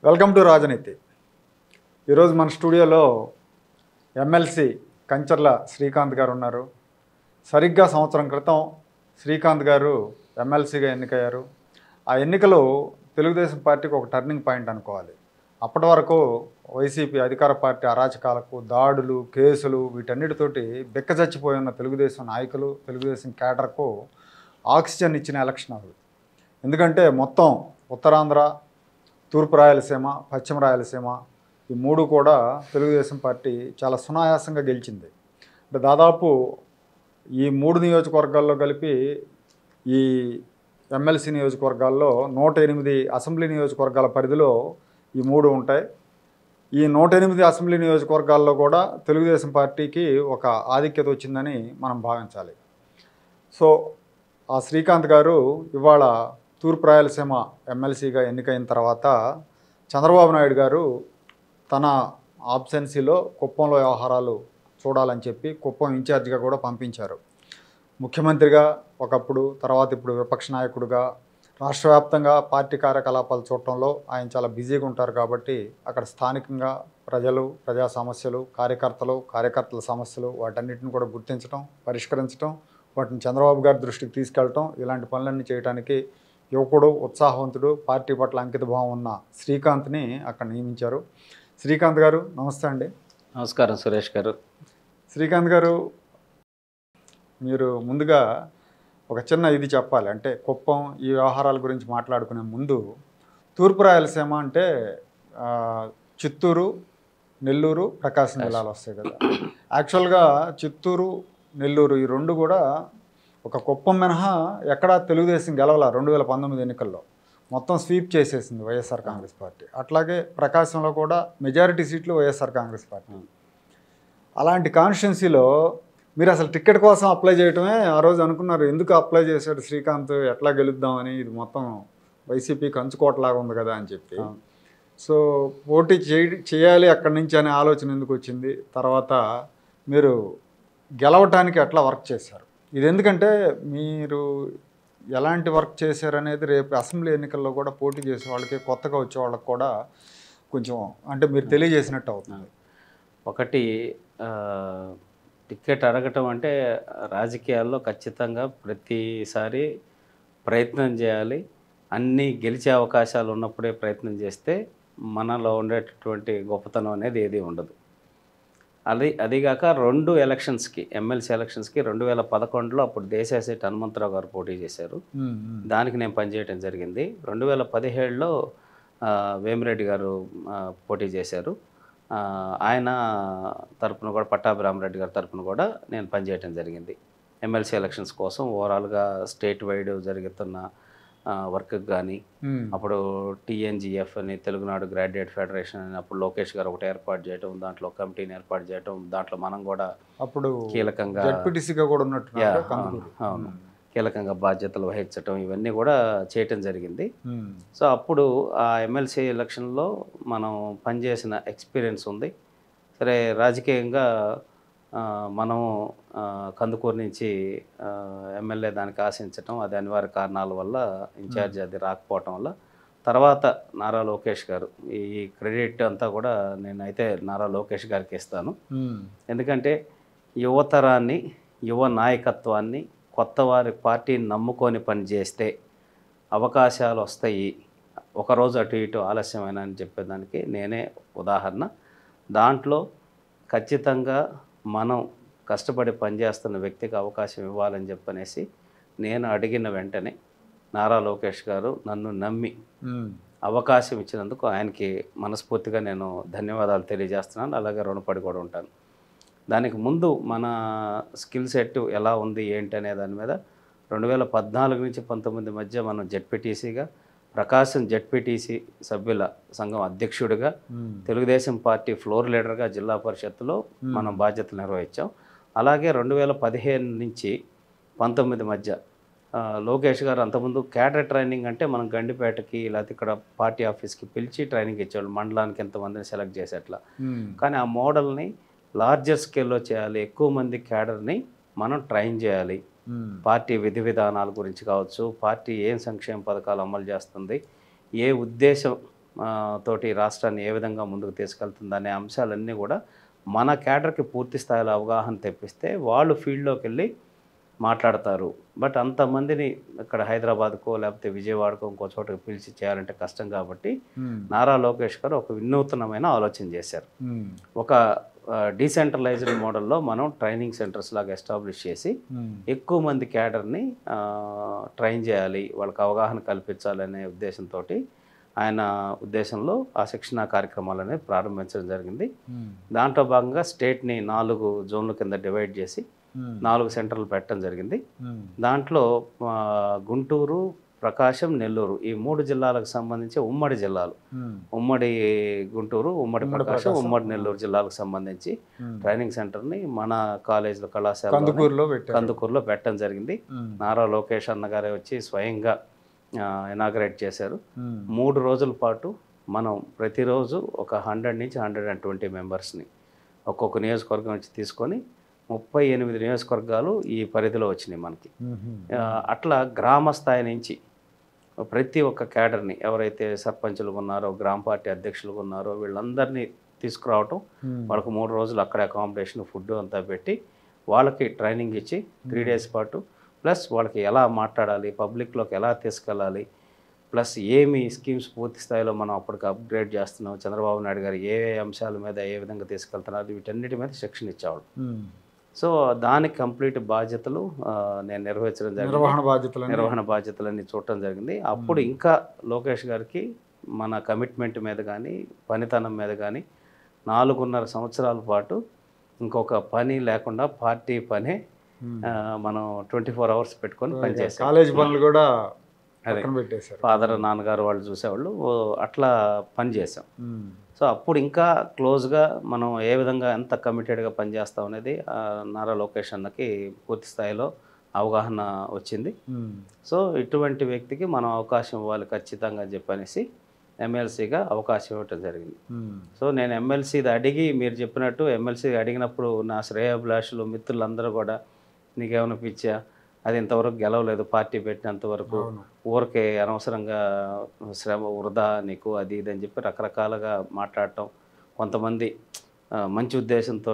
Welcome to రాజనీతి. ఈరోజు మన స్టూడియోలో ఎమ్మెల్సీ కంచర్ల శ్రీకాంత్ గారు ఉన్నారు. సరిగ్గా సంవత్సరం క్రితం శ్రీకాంత్ గారు ఎమ్మెల్సీగా ఎన్నికయ్యారు. ఆ ఎన్నికలు తెలుగుదేశం పార్టీకి ఒక టర్నింగ్ పాయింట్ అనుకోవాలి. అప్పటి వరకు వైసీపీ అధికార పార్టీ అరాచకాలకు, దాడులు, కేసులు వీటన్నిటితోటి బిక్కచచ్చిపోయి ఉన్న తెలుగుదేశం నాయకులు, తెలుగుదేశం కేడర్కు ఆక్సిజన్ ఇచ్చిన ఎలక్షన్ అవి. ఎందుకంటే మొత్తం ఉత్తరాంధ్ర, తూర్పు రాయలసీమ, పశ్చిమ రాయలసీమ ఈ మూడు కూడా తెలుగుదేశం పార్టీ చాలా సునాయాసంగా గెలిచింది. అంటే దాదాపు ఈ 3 నియోజకవర్గాల్లో కలిపి ఈ ఎమ్మెల్సీ నియోజకవర్గాల్లో 108 అసెంబ్లీ నియోజకవర్గాల పరిధిలో ఈ 3 ఉంటాయి. ఈ 108 అసెంబ్లీ నియోజకవర్గాల్లో కూడా తెలుగుదేశం పార్టీకి ఒక ఆధిక్యత వచ్చిందని మనం భావించాలి. సో ఆ శ్రీకాంత్ గారు ఇవాళ తూర్పు రాయలసీమ ఎమ్మెల్సీగా ఎన్నికైన తర్వాత చంద్రబాబు నాయుడు గారు తన ఆబ్సెన్సీలో కుప్పంలో వ్యవహారాలు చూడాలని చెప్పి కుప్పం ఇన్ఛార్జిగా కూడా పంపించారు. ముఖ్యమంత్రిగా ఒకప్పుడు, తర్వాత ఇప్పుడు విపక్ష నాయకుడిగా రాష్ట్ర వ్యాప్తంగా పార్టీ కార్యకలాపాలు చూడటంలో ఆయన చాలా బిజీగా ఉంటారు. కాబట్టి అక్కడ స్థానికంగా ప్రజలు, ప్రజా సమస్యలు, కార్యకర్తల సమస్యలు వాటన్నిటిని కూడా గుర్తించడం, పరిష్కరించడం, వాటిని చంద్రబాబు గారి దృష్టికి తీసుకెళ్ళటం, ఇలాంటి పనులన్నీ చేయడానికి యువకుడు, ఉత్సాహవంతుడు, పార్టీ పట్ల అంకితభావం ఉన్న శ్రీకాంత్ని అక్కడ నియమించారు. శ్రీకాంత్ గారు నమస్తే అండి. నమస్కారం సురేష్ గారు. శ్రీకాంత్ గారు, మీరు ముందుగా ఒక చిన్న ఇది చెప్పాలి. అంటే కుప్పం ఈ వ్యవహారాల గురించి మాట్లాడుకునే ముందు తూర్పు రాయలసీమ అంటే చిత్తూరు, నెల్లూరు, ప్రకాశం జిల్లాలు వస్తాయి కదా. యాక్చువల్గా చిత్తూరు, నెల్లూరు ఈ రెండు కూడా ఒక కుప్పం మినహా ఎక్కడా తెలుగుదేశం గెలవాల 2019 ఎన్నికల్లో మొత్తం స్వీప్ చేసేసింది వైఎస్ఆర్ కాంగ్రెస్ పార్టీ. అట్లాగే ప్రకాశంలో కూడా మెజారిటీ సీట్లు వైఎస్ఆర్ కాంగ్రెస్ పార్టీ. అలాంటి కాన్స్టిట్యున్సీలో మీరు అసలు టికెట్ కోసం అప్లై చేయటమే ఆ రోజు అనుకున్నారు. ఎందుకు అప్లై చేశాడు శ్రీకాంత్, ఎట్లా గెలుద్దామని, ఇది మొత్తం వైసీపీ కంచుకోటలాగా ఉంది కదా అని చెప్పి. సో పోటీ చేయాలి అక్కడి నుంచి అనే ఆలోచన ఎందుకు వచ్చింది? తర్వాత మీరు గెలవటానికి ఎట్లా వర్క్ చేశారు? ఇది ఎందుకంటే మీరు ఎలాంటి వర్క్ చేశారనేది రేపు అసెంబ్లీ ఎన్నికల్లో కూడా పోటీ చేసే వాళ్ళకి, కొత్తగా వచ్చే వాళ్ళకి కూడా కొంచెం అంటే మీరు తెలియజేసినట్టు అవుతుంది. ఒకటి, టికెట్ అడగటం అంటే రాజకీయాల్లో ఖచ్చితంగా ప్రతిసారి ప్రయత్నం చేయాలి. అన్నీ గెలిచే అవకాశాలు ఉన్నప్పుడే ప్రయత్నం చేస్తే మనలో ఉండేటటువంటి గొప్పతనం అనేది ఏది ఉండదు. అదిగాక 2 ఎలక్షన్స్కి, ఎమ్మెల్సీ ఎలక్షన్స్కి 2011లో అప్పుడు దేశాసేటి హనుమంతరావు గారు పోటీ చేశారు. దానికి నేను పనిచేయడం జరిగింది. 2017లో వేమిరెడ్డి గారు పోటీ చేశారు. ఆయన తరపున కూడా, పట్టాభిరామరెడ్డి గారి తరపున కూడా నేను పనిచేయడం జరిగింది ఎమ్మెల్సీ ఎలక్షన్స్ కోసం. ఓవరాల్గా స్టేట్ వైడ్ జరుగుతున్న వర్క్కి కానీ, అప్పుడు TNGF అని, తెలుగునాడు గ్రాడ్యుయేట్ ఫెడరేషన్ అని అప్పుడు లోకేష్ గారు ఒకటి ఏర్పాటు చేయటం, దాంట్లో కమిటీని ఏర్పాటు చేయటం, దాంట్లో మనం కూడా అప్పుడు కీలకంగా అవును కీలకంగా బాధ్యతలు వహించటం, ఇవన్నీ కూడా చేయటం జరిగింది. సో అప్పుడు ఆ ఎమ్మెల్సీ ఎలక్షన్లో మనం పనిచేసిన ఎక్స్పీరియన్స్ ఉంది. సరే, రాజకీయంగా మనము కందుకూరు నుంచి ఎమ్మెల్యే దానికి ఆశించటం, అది అనివార్య కారణాల వల్ల ఇన్ఛార్జ్ అది రాకపోవటం వల్ల తర్వాత నారా లోకేష్ గారు, ఈ క్రెడిట్ అంతా కూడా నేనైతే నారా లోకేష్ గారికి ఇస్తాను. ఎందుకంటే యువతరాన్ని, యువ నాయకత్వాన్ని, కొత్త వారి పార్టీని నమ్ముకొని పనిచేస్తే అవకాశాలు వస్తాయి. ఒకరోజు అటు ఇటు ఆలస్యమైన అని చెప్పేదానికి నేనే ఉదాహరణ. దాంట్లో ఖచ్చితంగా మనం కష్టపడి పనిచేస్తున్న వ్యక్తికి అవకాశం ఇవ్వాలని చెప్పనేసి నేను అడిగిన వెంటనే నారా లోకేష్ గారు నన్ను నమ్మి అవకాశం ఇచ్చినందుకు ఆయనకి మనస్ఫూర్తిగా నేను ధన్యవాదాలు తెలియజేస్తున్నాను. అలాగే రుణపడి కూడా ఉంటాను. దానికి ముందు మన స్కిల్ సెట్ ఎలా ఉంది ఏంటి అనే దాని మీద 2014 నుంచి 19 మధ్య మనం జెడ్పీటీసీగా, ప్రకాశం జెడ్పీటీసీ సభ్యుల సంఘం అధ్యక్షుడిగా, తెలుగుదేశం పార్టీ ఫ్లోర్ లీడర్గా జిల్లా పరిషత్తులో మనం బాధ్యతలు నిర్వహించాం. అలాగే 2015 నుంచి 19 మధ్య లోకేష్ గారు అంతకుముందు క్యాడర్ ట్రైనింగ్ అంటే మనం గండిపేటకి లేకపోతే ఇక్కడ పార్టీ ఆఫీస్కి పిలిచి ట్రైనింగ్ ఇచ్చేవాళ్ళు, మండలానికి ఎంతమందిని సెలెక్ట్ చేసేట్లా. కానీ ఆ మోడల్ని లార్జర్ స్కేల్లో చేయాలి, ఎక్కువ మంది క్యాడర్ని మనం ట్రైన్ చేయాలి. పార్టీ విధి విధానాల గురించి కావచ్చు, పార్టీ ఏం సంక్షేమ పథకాలు అమలు చేస్తుంది, ఏ ఉద్దేశం తోటి రాష్ట్రాన్ని ఏ విధంగా ముందుకు తీసుకెళ్తుంది అనే అంశాలన్నీ కూడా మన క్యాడర్కి పూర్తి స్థాయిలో అవగాహన తెప్పిస్తే వాళ్ళు ఫీల్డ్లోకి వెళ్ళి మాట్లాడతారు. బట్ అంతమందిని ఇక్కడ హైదరాబాద్కో లేకపోతే విజయవాడకో ఇంకో చోటకి పిలిచి చేయాలంటే కష్టం కాబట్టి నారా లోకేష్ గారు ఒక వినూత్నమైన ఆలోచన చేశారు. ఒక డీసెంట్రలైజ్డ్ మోడల్లో మనం ట్రైనింగ్ సెంటర్స్ లాగా ఎస్టాబ్లిష్ చేసి ఎక్కువ మంది క్యాడర్ని ట్రైన్ చేయాలి, వాళ్ళకి అవగాహన కల్పించాలనే ఉద్దేశంతో ఆయన ఉద్దేశంలో ఆ శిక్షణా కార్యక్రమాలు అనేది ప్రారంభించడం జరిగింది. దాంట్లో భాగంగా స్టేట్ని 4 జోన్ల కింద డివైడ్ చేసి 4 సెంటర్లు పెట్టడం జరిగింది. దాంట్లో గుంటూరు, ప్రకాశం, నెల్లూరు ఈ 3 జిల్లాలకు సంబంధించి ఉమ్మడి జిల్లాలు, ఉమ్మడి గుంటూరు, ఉమ్మడి ప్రకాశం, ఉమ్మడి నెల్లూరు జిల్లాలకు సంబంధించి ట్రైనింగ్ సెంటర్ని మన కాలేజీలో కళాశాల కందుకూరులో పెట్టడం జరిగింది. నారా లోకేష్ అన్నగారే వచ్చి స్వయంగా ఇనాగరేట్ చేశారు. 3 రోజుల పాటు మనం ప్రతిరోజు ఒక 100 నుంచి 120 మెంబర్స్ని ఒక్కొక్క నియోజకవర్గం నుంచి తీసుకొని 38 నియోజకవర్గాలు ఈ పరిధిలో వచ్చినాయి మనకి. అట్లా గ్రామ స్థాయి నుంచి ప్రతి ఒక్క క్యాడర్ని ఎవరైతే సర్పంచులు ఉన్నారో, గ్రామ పార్టీ అధ్యక్షులు ఉన్నారో వీళ్ళందరినీ తీసుకురావటం, వాళ్ళకు 3 రోజులు అక్కడే అకామిడేషన్, ఫుడ్ అంతా పెట్టి వాళ్ళకి ట్రైనింగ్ ఇచ్చి 3 డేస్ పాటు, ప్లస్ వాళ్ళకి ఎలా మాట్లాడాలి, పబ్లిక్లోకి ఎలా తీసుకెళ్ళాలి, ప్లస్ ఏమి స్కీమ్స్ పూర్తి స్థాయిలో మనం అప్పటికి అప్గ్రేడ్ చేస్తున్నాం, చంద్రబాబు నాయుడు గారు ఏ అంశాల మీద ఏ విధంగా తీసుకెళ్తున్నారు, వీటన్నిటి మీద శిక్షణ ఇచ్చేవాళ్ళు. సో దానికి కంప్లీట్ బాధ్యతలు నేను నిర్వహించడం జరిగింది. నిర్వహణ బాధ్యతలన్నీ చూడటం జరిగింది. అప్పుడు ఇంకా లోకేష్ గారికి మన కమిట్మెంట్ మీద కానీ పనితనం మీద కానీ 4.5 సంవత్సరాల పాటు ఇంకొక పని లేకుండా పార్టీ పనే మనం 24 అవర్స్ పెట్టుకొని పనిచేసాం. కాలేజ్ పనులు కూడా ఫాదర్, నాన్నగారు వాళ్ళు చూసేవాళ్ళు, అట్లా పనిచేసాం. సో అప్పుడు ఇంకా క్లోజ్గా మనం ఏ విధంగా ఎంత కమిటెడ్గా పనిచేస్తాం అనేది నారా లోకేష్ అన్నకి పూర్తి స్థాయిలో అవగాహన వచ్చింది. సో ఇటువంటి వ్యక్తికి మనం అవకాశం ఇవ్వాలి ఖచ్చితంగా అని చెప్పనేసి ఎమ్మెల్సీగా అవకాశం ఇవ్వటం జరిగింది. సో నేను ఎమ్మెల్సీది అడిగి, మీరు చెప్పినట్టు ఎమ్మెల్సీ అడిగినప్పుడు నా శ్రేయోభిలాషులు మిత్రులందరూ కూడా నీకేమైనా పిచ్చా, అది ఇంతవరకు గెలవలేదు పార్టీ పెట్టినంతవరకు, ఊరికే అనవసరంగా శ్రమ వృధా నీకు అది ఇది అని చెప్పి రకరకాలుగా మాట్లాడటం, కొంతమంది మంచి ఉద్దేశంతో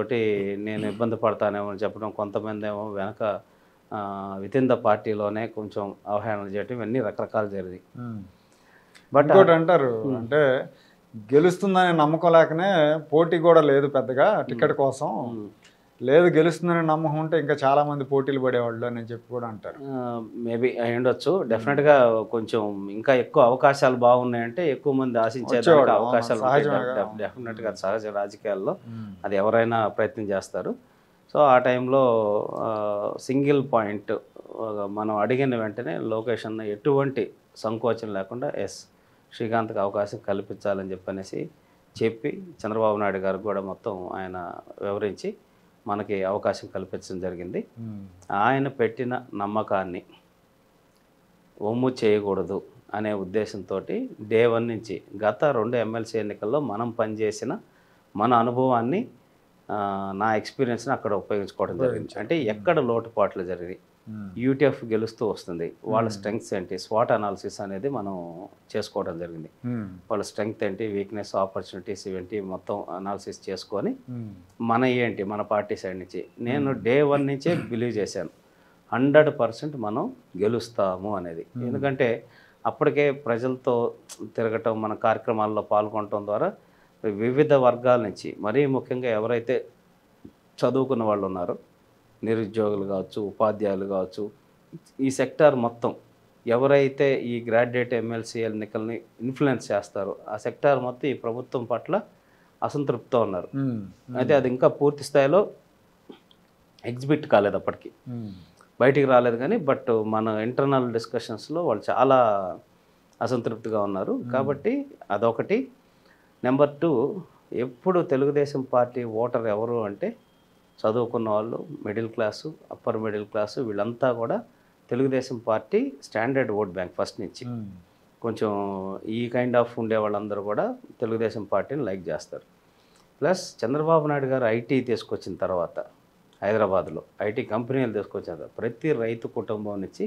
నేను ఇబ్బంది పడతానేమో అని చెప్పడం, కొంతమంది ఏమో వెనక వితిన్ ద పార్టీలోనే కొంచెం అవహేళన చేయటం, ఇవన్నీ రకరకాలు జరిగాయి. బట్ అంటారు అంటే గెలుస్తుందనే నమ్మకం లేకనే పోటీ కూడా లేదు పెద్దగా టికెట్ కోసం, లేదు గెలుస్తుందనే నమ్మకం ఉంటే ఇంకా చాలా మంది పోటీలు పడేవాళ్ళు అని చెప్పి కూడా అంటారు. మేబీ అయి ఉండొచ్చు. డెఫినెట్గా కొంచెం ఇంకా ఎక్కువ అవకాశాలు బాగున్నాయంటే ఎక్కువ మంది ఆశించేదానికి అవకాశాలు డెఫినెట్గా సహజ రాజకీయాల్లో అది ఎవరైనా ప్రయత్నం చేస్తారు. సో ఆ టైంలో సింగిల్ పాయింట్ మనం అడిగిన వెంటనే లోకేష్ అన్న ఎటువంటి సంకోచం లేకుండా శ్రీకాంత్కి అవకాశం కల్పించాలని చెప్పనేసి చెప్పి చంద్రబాబు నాయుడు గారికి కూడా మొత్తం ఆయన వివరించి మనకి అవకాశం కల్పించడం జరిగింది. ఆయన పెట్టిన నమ్మకాన్ని ఒమ్ము చేయకూడదు అనే ఉద్దేశంతో డే 1 నుంచి గత 2 ఎమ్మెల్సీ ఎన్నికల్లో మనం పనిచేసిన మన అనుభవాన్ని, నా ఎక్స్పీరియన్స్ని అక్కడ ఉపయోగించుకోవడం జరిగింది. అంటే ఎక్కడ లోటుపాట్లు జరిగి యూటీఎఫ్ గెలుస్తూ వస్తుంది, వాళ్ళ స్ట్రెంగ్స్ ఏంటి, స్వాట్ అనాలిసిస్ అనేది మనం చేసుకోవడం జరిగింది. వాళ్ళ స్ట్రెంగ్త్ ఏంటి, వీక్నెస్, ఆపర్చునిటీస్ ఏంటి మొత్తం అనాలిసిస్ చేసుకొని మన ఏంటి మన పార్టీ సైడ్ నుంచి నేను డే 1 నుంచే బిలీవ్ చేశాను 100% మనం గెలుస్తాము అనేది. ఎందుకంటే అప్పటికే ప్రజలతో తిరగటం, మన కార్యక్రమాల్లో పాల్గొనటం ద్వారా వివిధ వర్గాల నుంచి, మరీ ముఖ్యంగా ఎవరైతే చదువుకున్న వాళ్ళు ఉన్నారో, నిరుద్యోగులు కావచ్చు, ఉపాధ్యాయులు కావచ్చు, ఈ సెక్టార్ మొత్తం ఎవరైతే ఈ గ్రాడ్యుయేట్ ఎమ్మెల్సీ ఎన్నికల్ని ఇన్ఫ్లుయెన్స్ చేస్తారో ఆ సెక్టార్ మొత్తం ఈ ప్రభుత్వం పట్ల అసంతృప్తితో ఉన్నారు. అయితే అది ఇంకా పూర్తి స్థాయిలో ఎగ్జిబిట్ కాలేదు, అప్పటికి బయటికి రాలేదు. కానీ బట్ మన ఇంటర్నల్ డిస్కషన్స్లో వాళ్ళు చాలా అసంతృప్తిగా ఉన్నారు. కాబట్టి అదొకటి. నెంబర్ 2, ఎప్పుడు తెలుగుదేశం పార్టీ ఓటర్ ఎవరు అంటే చదువుకున్న వాళ్ళు, middle class, upper middle class, వీళ్ళంతా కూడా Telugu Desam party standard vote bank first నుంచి. కొంచెం ఈ కైండ్ ఆఫ్ ఉండే వాళ్ళందరూ కూడా తెలుగుదేశం పార్టీని లైక్ చేస్తారు. ప్లస్ చంద్రబాబు నాయుడు గారు ఐటీ తీసుకొచ్చిన తర్వాత, హైదరాబాద్లో ఐటీ కంపెనీలు తీసుకొచ్చిన తర్వాత ప్రతి రైతు కుటుంబం నుంచి,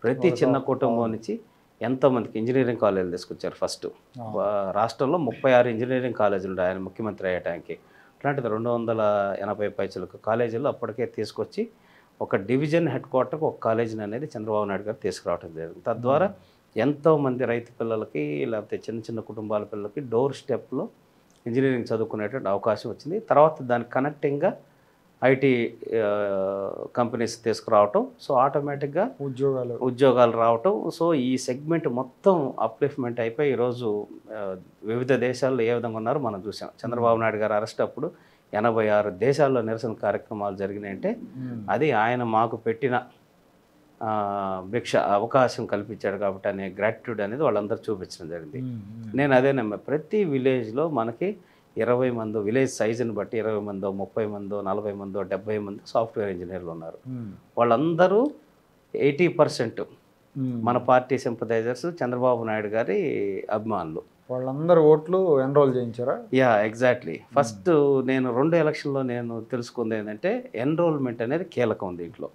ప్రతి చిన్న కుటుంబం నుంచి ఎంతోమందికి ఇంజనీరింగ్ కాలేజీలు తీసుకొచ్చారు ఫస్ట్. రాష్ట్రంలో 36 ఇంజనీరింగ్ కాలేజీలు ఉన్నాయి ఆయన ముఖ్యమంత్రి అయ్యటానికి. అట్లాంటిది 280 పైచలకు కాలేజీలు అప్పటికే తీసుకొచ్చి ఒక డివిజన్ హెడ్ క్వార్టర్కి ఒక కాలేజీని అనేది చంద్రబాబు నాయుడు గారు తీసుకురావడం జరిగింది. తద్వారా ఎంతోమంది రైతు పిల్లలకి లేకపోతే చిన్న చిన్న కుటుంబాల పిల్లలకి డోర్ స్టెప్లో ఇంజనీరింగ్ చదువుకునేటువంటి అవకాశం వచ్చింది. తర్వాత దానికి కనెక్టింగ్గా ఐటీ కంపెనీస్ తీసుకురావటం, సో ఆటోమేటిక్గా ఉద్యోగాలు రావటం. సో ఈ సెగ్మెంట్ మొత్తం అప్లిఫ్ట్మెంట్ అయిపోయి ఈరోజు వివిధ దేశాల్లో ఏ విధంగా ఉన్నారో మనం చూసాం. చంద్రబాబు నాయుడు గారు అరెస్ట్ అప్పుడు 86 దేశాల్లో నిరసన కార్యక్రమాలు జరిగినాయంటే అది ఆయన మాకు పెట్టిన భిక్ష అవకాశం కల్పించాడు కాబట్టి అనే గ్రాటిట్యూడ్ అనేది వాళ్ళందరూ చూపించడం జరిగింది. నేను అదే నమ్మా, ప్రతి విలేజ్లో మనకి 20 మంది, విలేజ్ సైజుని బట్టి 20 మందో 30 మందో 40 మందో 70 మంది సాఫ్ట్వేర్ ఇంజనీర్లు ఉన్నారు. వాళ్ళందరూ 80% మన పార్టీ సింపథైజర్స్, చంద్రబాబు నాయుడు గారి అభిమానులు. వాళ్ళందరూ ఓట్లు ఎన్రోల్ చేయించారా? Yeah, exactly. ఫస్ట్ నేను 2 ఎలక్షన్లో నేను తెలుసుకుంది ఏంటంటే ఎన్రోల్మెంట్ అనేది కీలకం దీంట్లో.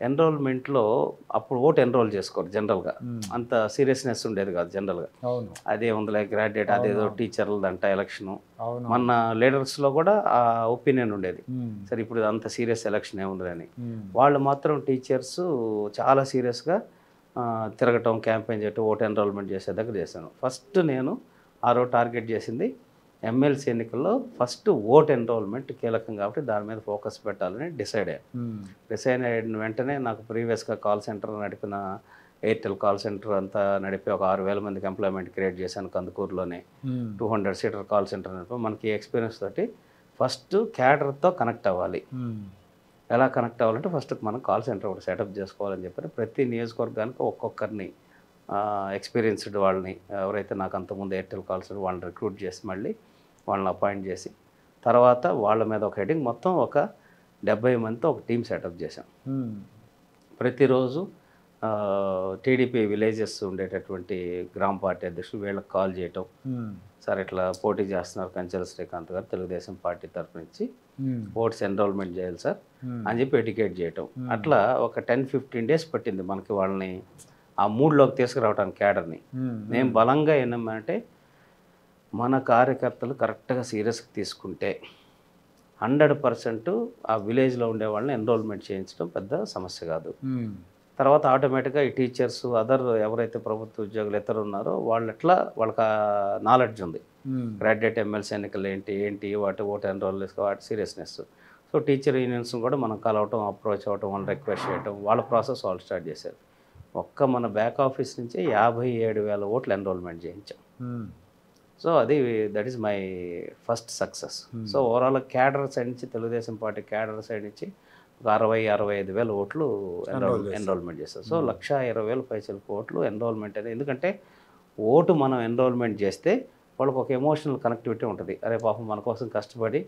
ఎన్రోల్మెంట్లో అప్పుడు ఓటు ఎన్రోల్ చేసుకోరు జనరల్గా, అంత సీరియస్నెస్ ఉండేది కాదు జనరల్గా. అదే ఉందిలే గ్రాడ్యుయేట్, అదేదో టీచర్లదంట ఎలక్షను. మన లీడర్స్లో కూడా ఆ ఒపీనియన్ ఉండేది, సరే ఇప్పుడు అంత సీరియస్ ఎలక్షన్ ఏముందని. వాళ్ళు మాత్రం టీచర్స్ చాలా సీరియస్గా తిరగటం, క్యాంపెయిన్ చేయటం, ఓటు ఎన్రోల్మెంట్ చేసే దగ్గర చేశాను. ఫస్ట్ నేను ఆ రోజు టార్గెట్ చేసింది ఎమ్మెల్సీ ఎన్నికల్లో ఫస్ట్ ఓట్ ఎన్రోల్మెంట్ కీలకం కాబట్టి దాని మీద ఫోకస్ పెట్టాలని డిసైడ్ అయిన వెంటనే నాకు ప్రీవియస్గా కాల్ సెంటర్ నడిపిన ఎయిర్టెల్ కాల్ సెంటర్ అంతా నడిపి ఒక 6,000 మందికి ఎంప్లాయ్మెంట్ క్రియేట్ చేశాను కందుకూరులోనే. 200 సీటర్ కాల్ సెంటర్ నడిపి మనకి ఎక్స్పీరియన్స్ తోటి ఫస్ట్ క్యాడర్తో కనెక్ట్ అవ్వాలి. ఎలా కనెక్ట్ అవ్వాలంటే ఫస్ట్ మనం కాల్ సెంటర్ ఒకటి సెటప్ చేసుకోవాలని చెప్పారు. ప్రతి నియోజకవర్గానికి ఒక్కొక్కరిని ఎక్స్పీరియన్స్డ్ వాళ్ళని, ఎవరైతే నాకు అంతకుముందు ఎయిర్టెల్ కాల్ సెంటర్ వాళ్ళని రిక్రూట్ చేసి మళ్ళీ వాళ్ళని అపాయింట్ చేసి తర్వాత వాళ్ళ మీద ఒక హెడింగ్ మొత్తం ఒక 70 మందితో ఒక టీం సెటప్ చేశాం. ప్రతిరోజు టీడీపీ విలేజెస్ ఉండేటటువంటి గ్రామ పార్టీ అధ్యక్షులు వీళ్ళకి కాల్ చేయటం, సార్ ఇట్లా పోటీ చేస్తున్నారు కంచెల శ్రీకాంత్ గారు తెలుగుదేశం పార్టీ తరఫు నుంచి, ఓట్స్ ఎన్రోల్మెంట్ చేయాలి సార్ అని చెప్పి ఎడ్యుకేట్ చేయటం. అట్లా ఒక 10-15 డేస్ పట్టింది మనకి వాళ్ళని ఆ మూడ్లోకి తీసుకురావడానికి క్యాడర్ని. నేను బలంగా ఏమన్నామంటే మన కార్యకర్తలు కరెక్ట్గా సీరియస్గా తీసుకుంటే 100% ఆ విలేజ్లో ఉండే వాళ్ళని ఎన్రోల్మెంట్ చేయించడం పెద్ద సమస్య కాదు. తర్వాత ఆటోమేటిక్గా ఈ టీచర్స్ అదర్ ఎవరైతే ప్రభుత్వ ఉద్యోగులు ఇతరు ఉన్నారో వాళ్ళు ఎట్లా వాళ్ళకి నాలెడ్జ్ ఉంది, గ్రాడ్యుయేట్ ఎమ్మెల్సీ ఎన్నికలు ఏంటి వాటి ఓటు ఎన్రోల్ చేసుకో వాటి సీరియస్నెస్. సో టీచర్ యూనియన్స్ కూడా మనం కలవటం, అప్రోచ్ అవ్వటం, వాళ్ళని రిక్వెస్ట్ చేయటం, వాళ్ళ ప్రాసెస్ వాళ్ళు స్టార్ట్ చేశారు. ఒక్క మన బ్యాక్ ఆఫీస్ నుంచే 57,000 ఓట్లు ఎన్రోల్మెంట్ చేయించాం. సో అది that is my first success. So overall cadre side నుంచి, తెలుగుదేశం పార్టీ క్యాడర్ సైడ్ నుంచి ఒక 60,000-65,000 ఓట్లు ఎన్రోల్మెంట్ చేస్తారు. సో 1,20,000 పైసలకు ఓట్లు ఎన్రోల్మెంట్ అనేది. ఎందుకంటే ఓటు మనం ఎన్రోల్మెంట్ చేస్తే వాళ్ళకి ఒక ఎమోషనల్ కనెక్టివిటీ ఉంటుంది, అరే పాపం మన కోసం కష్టపడి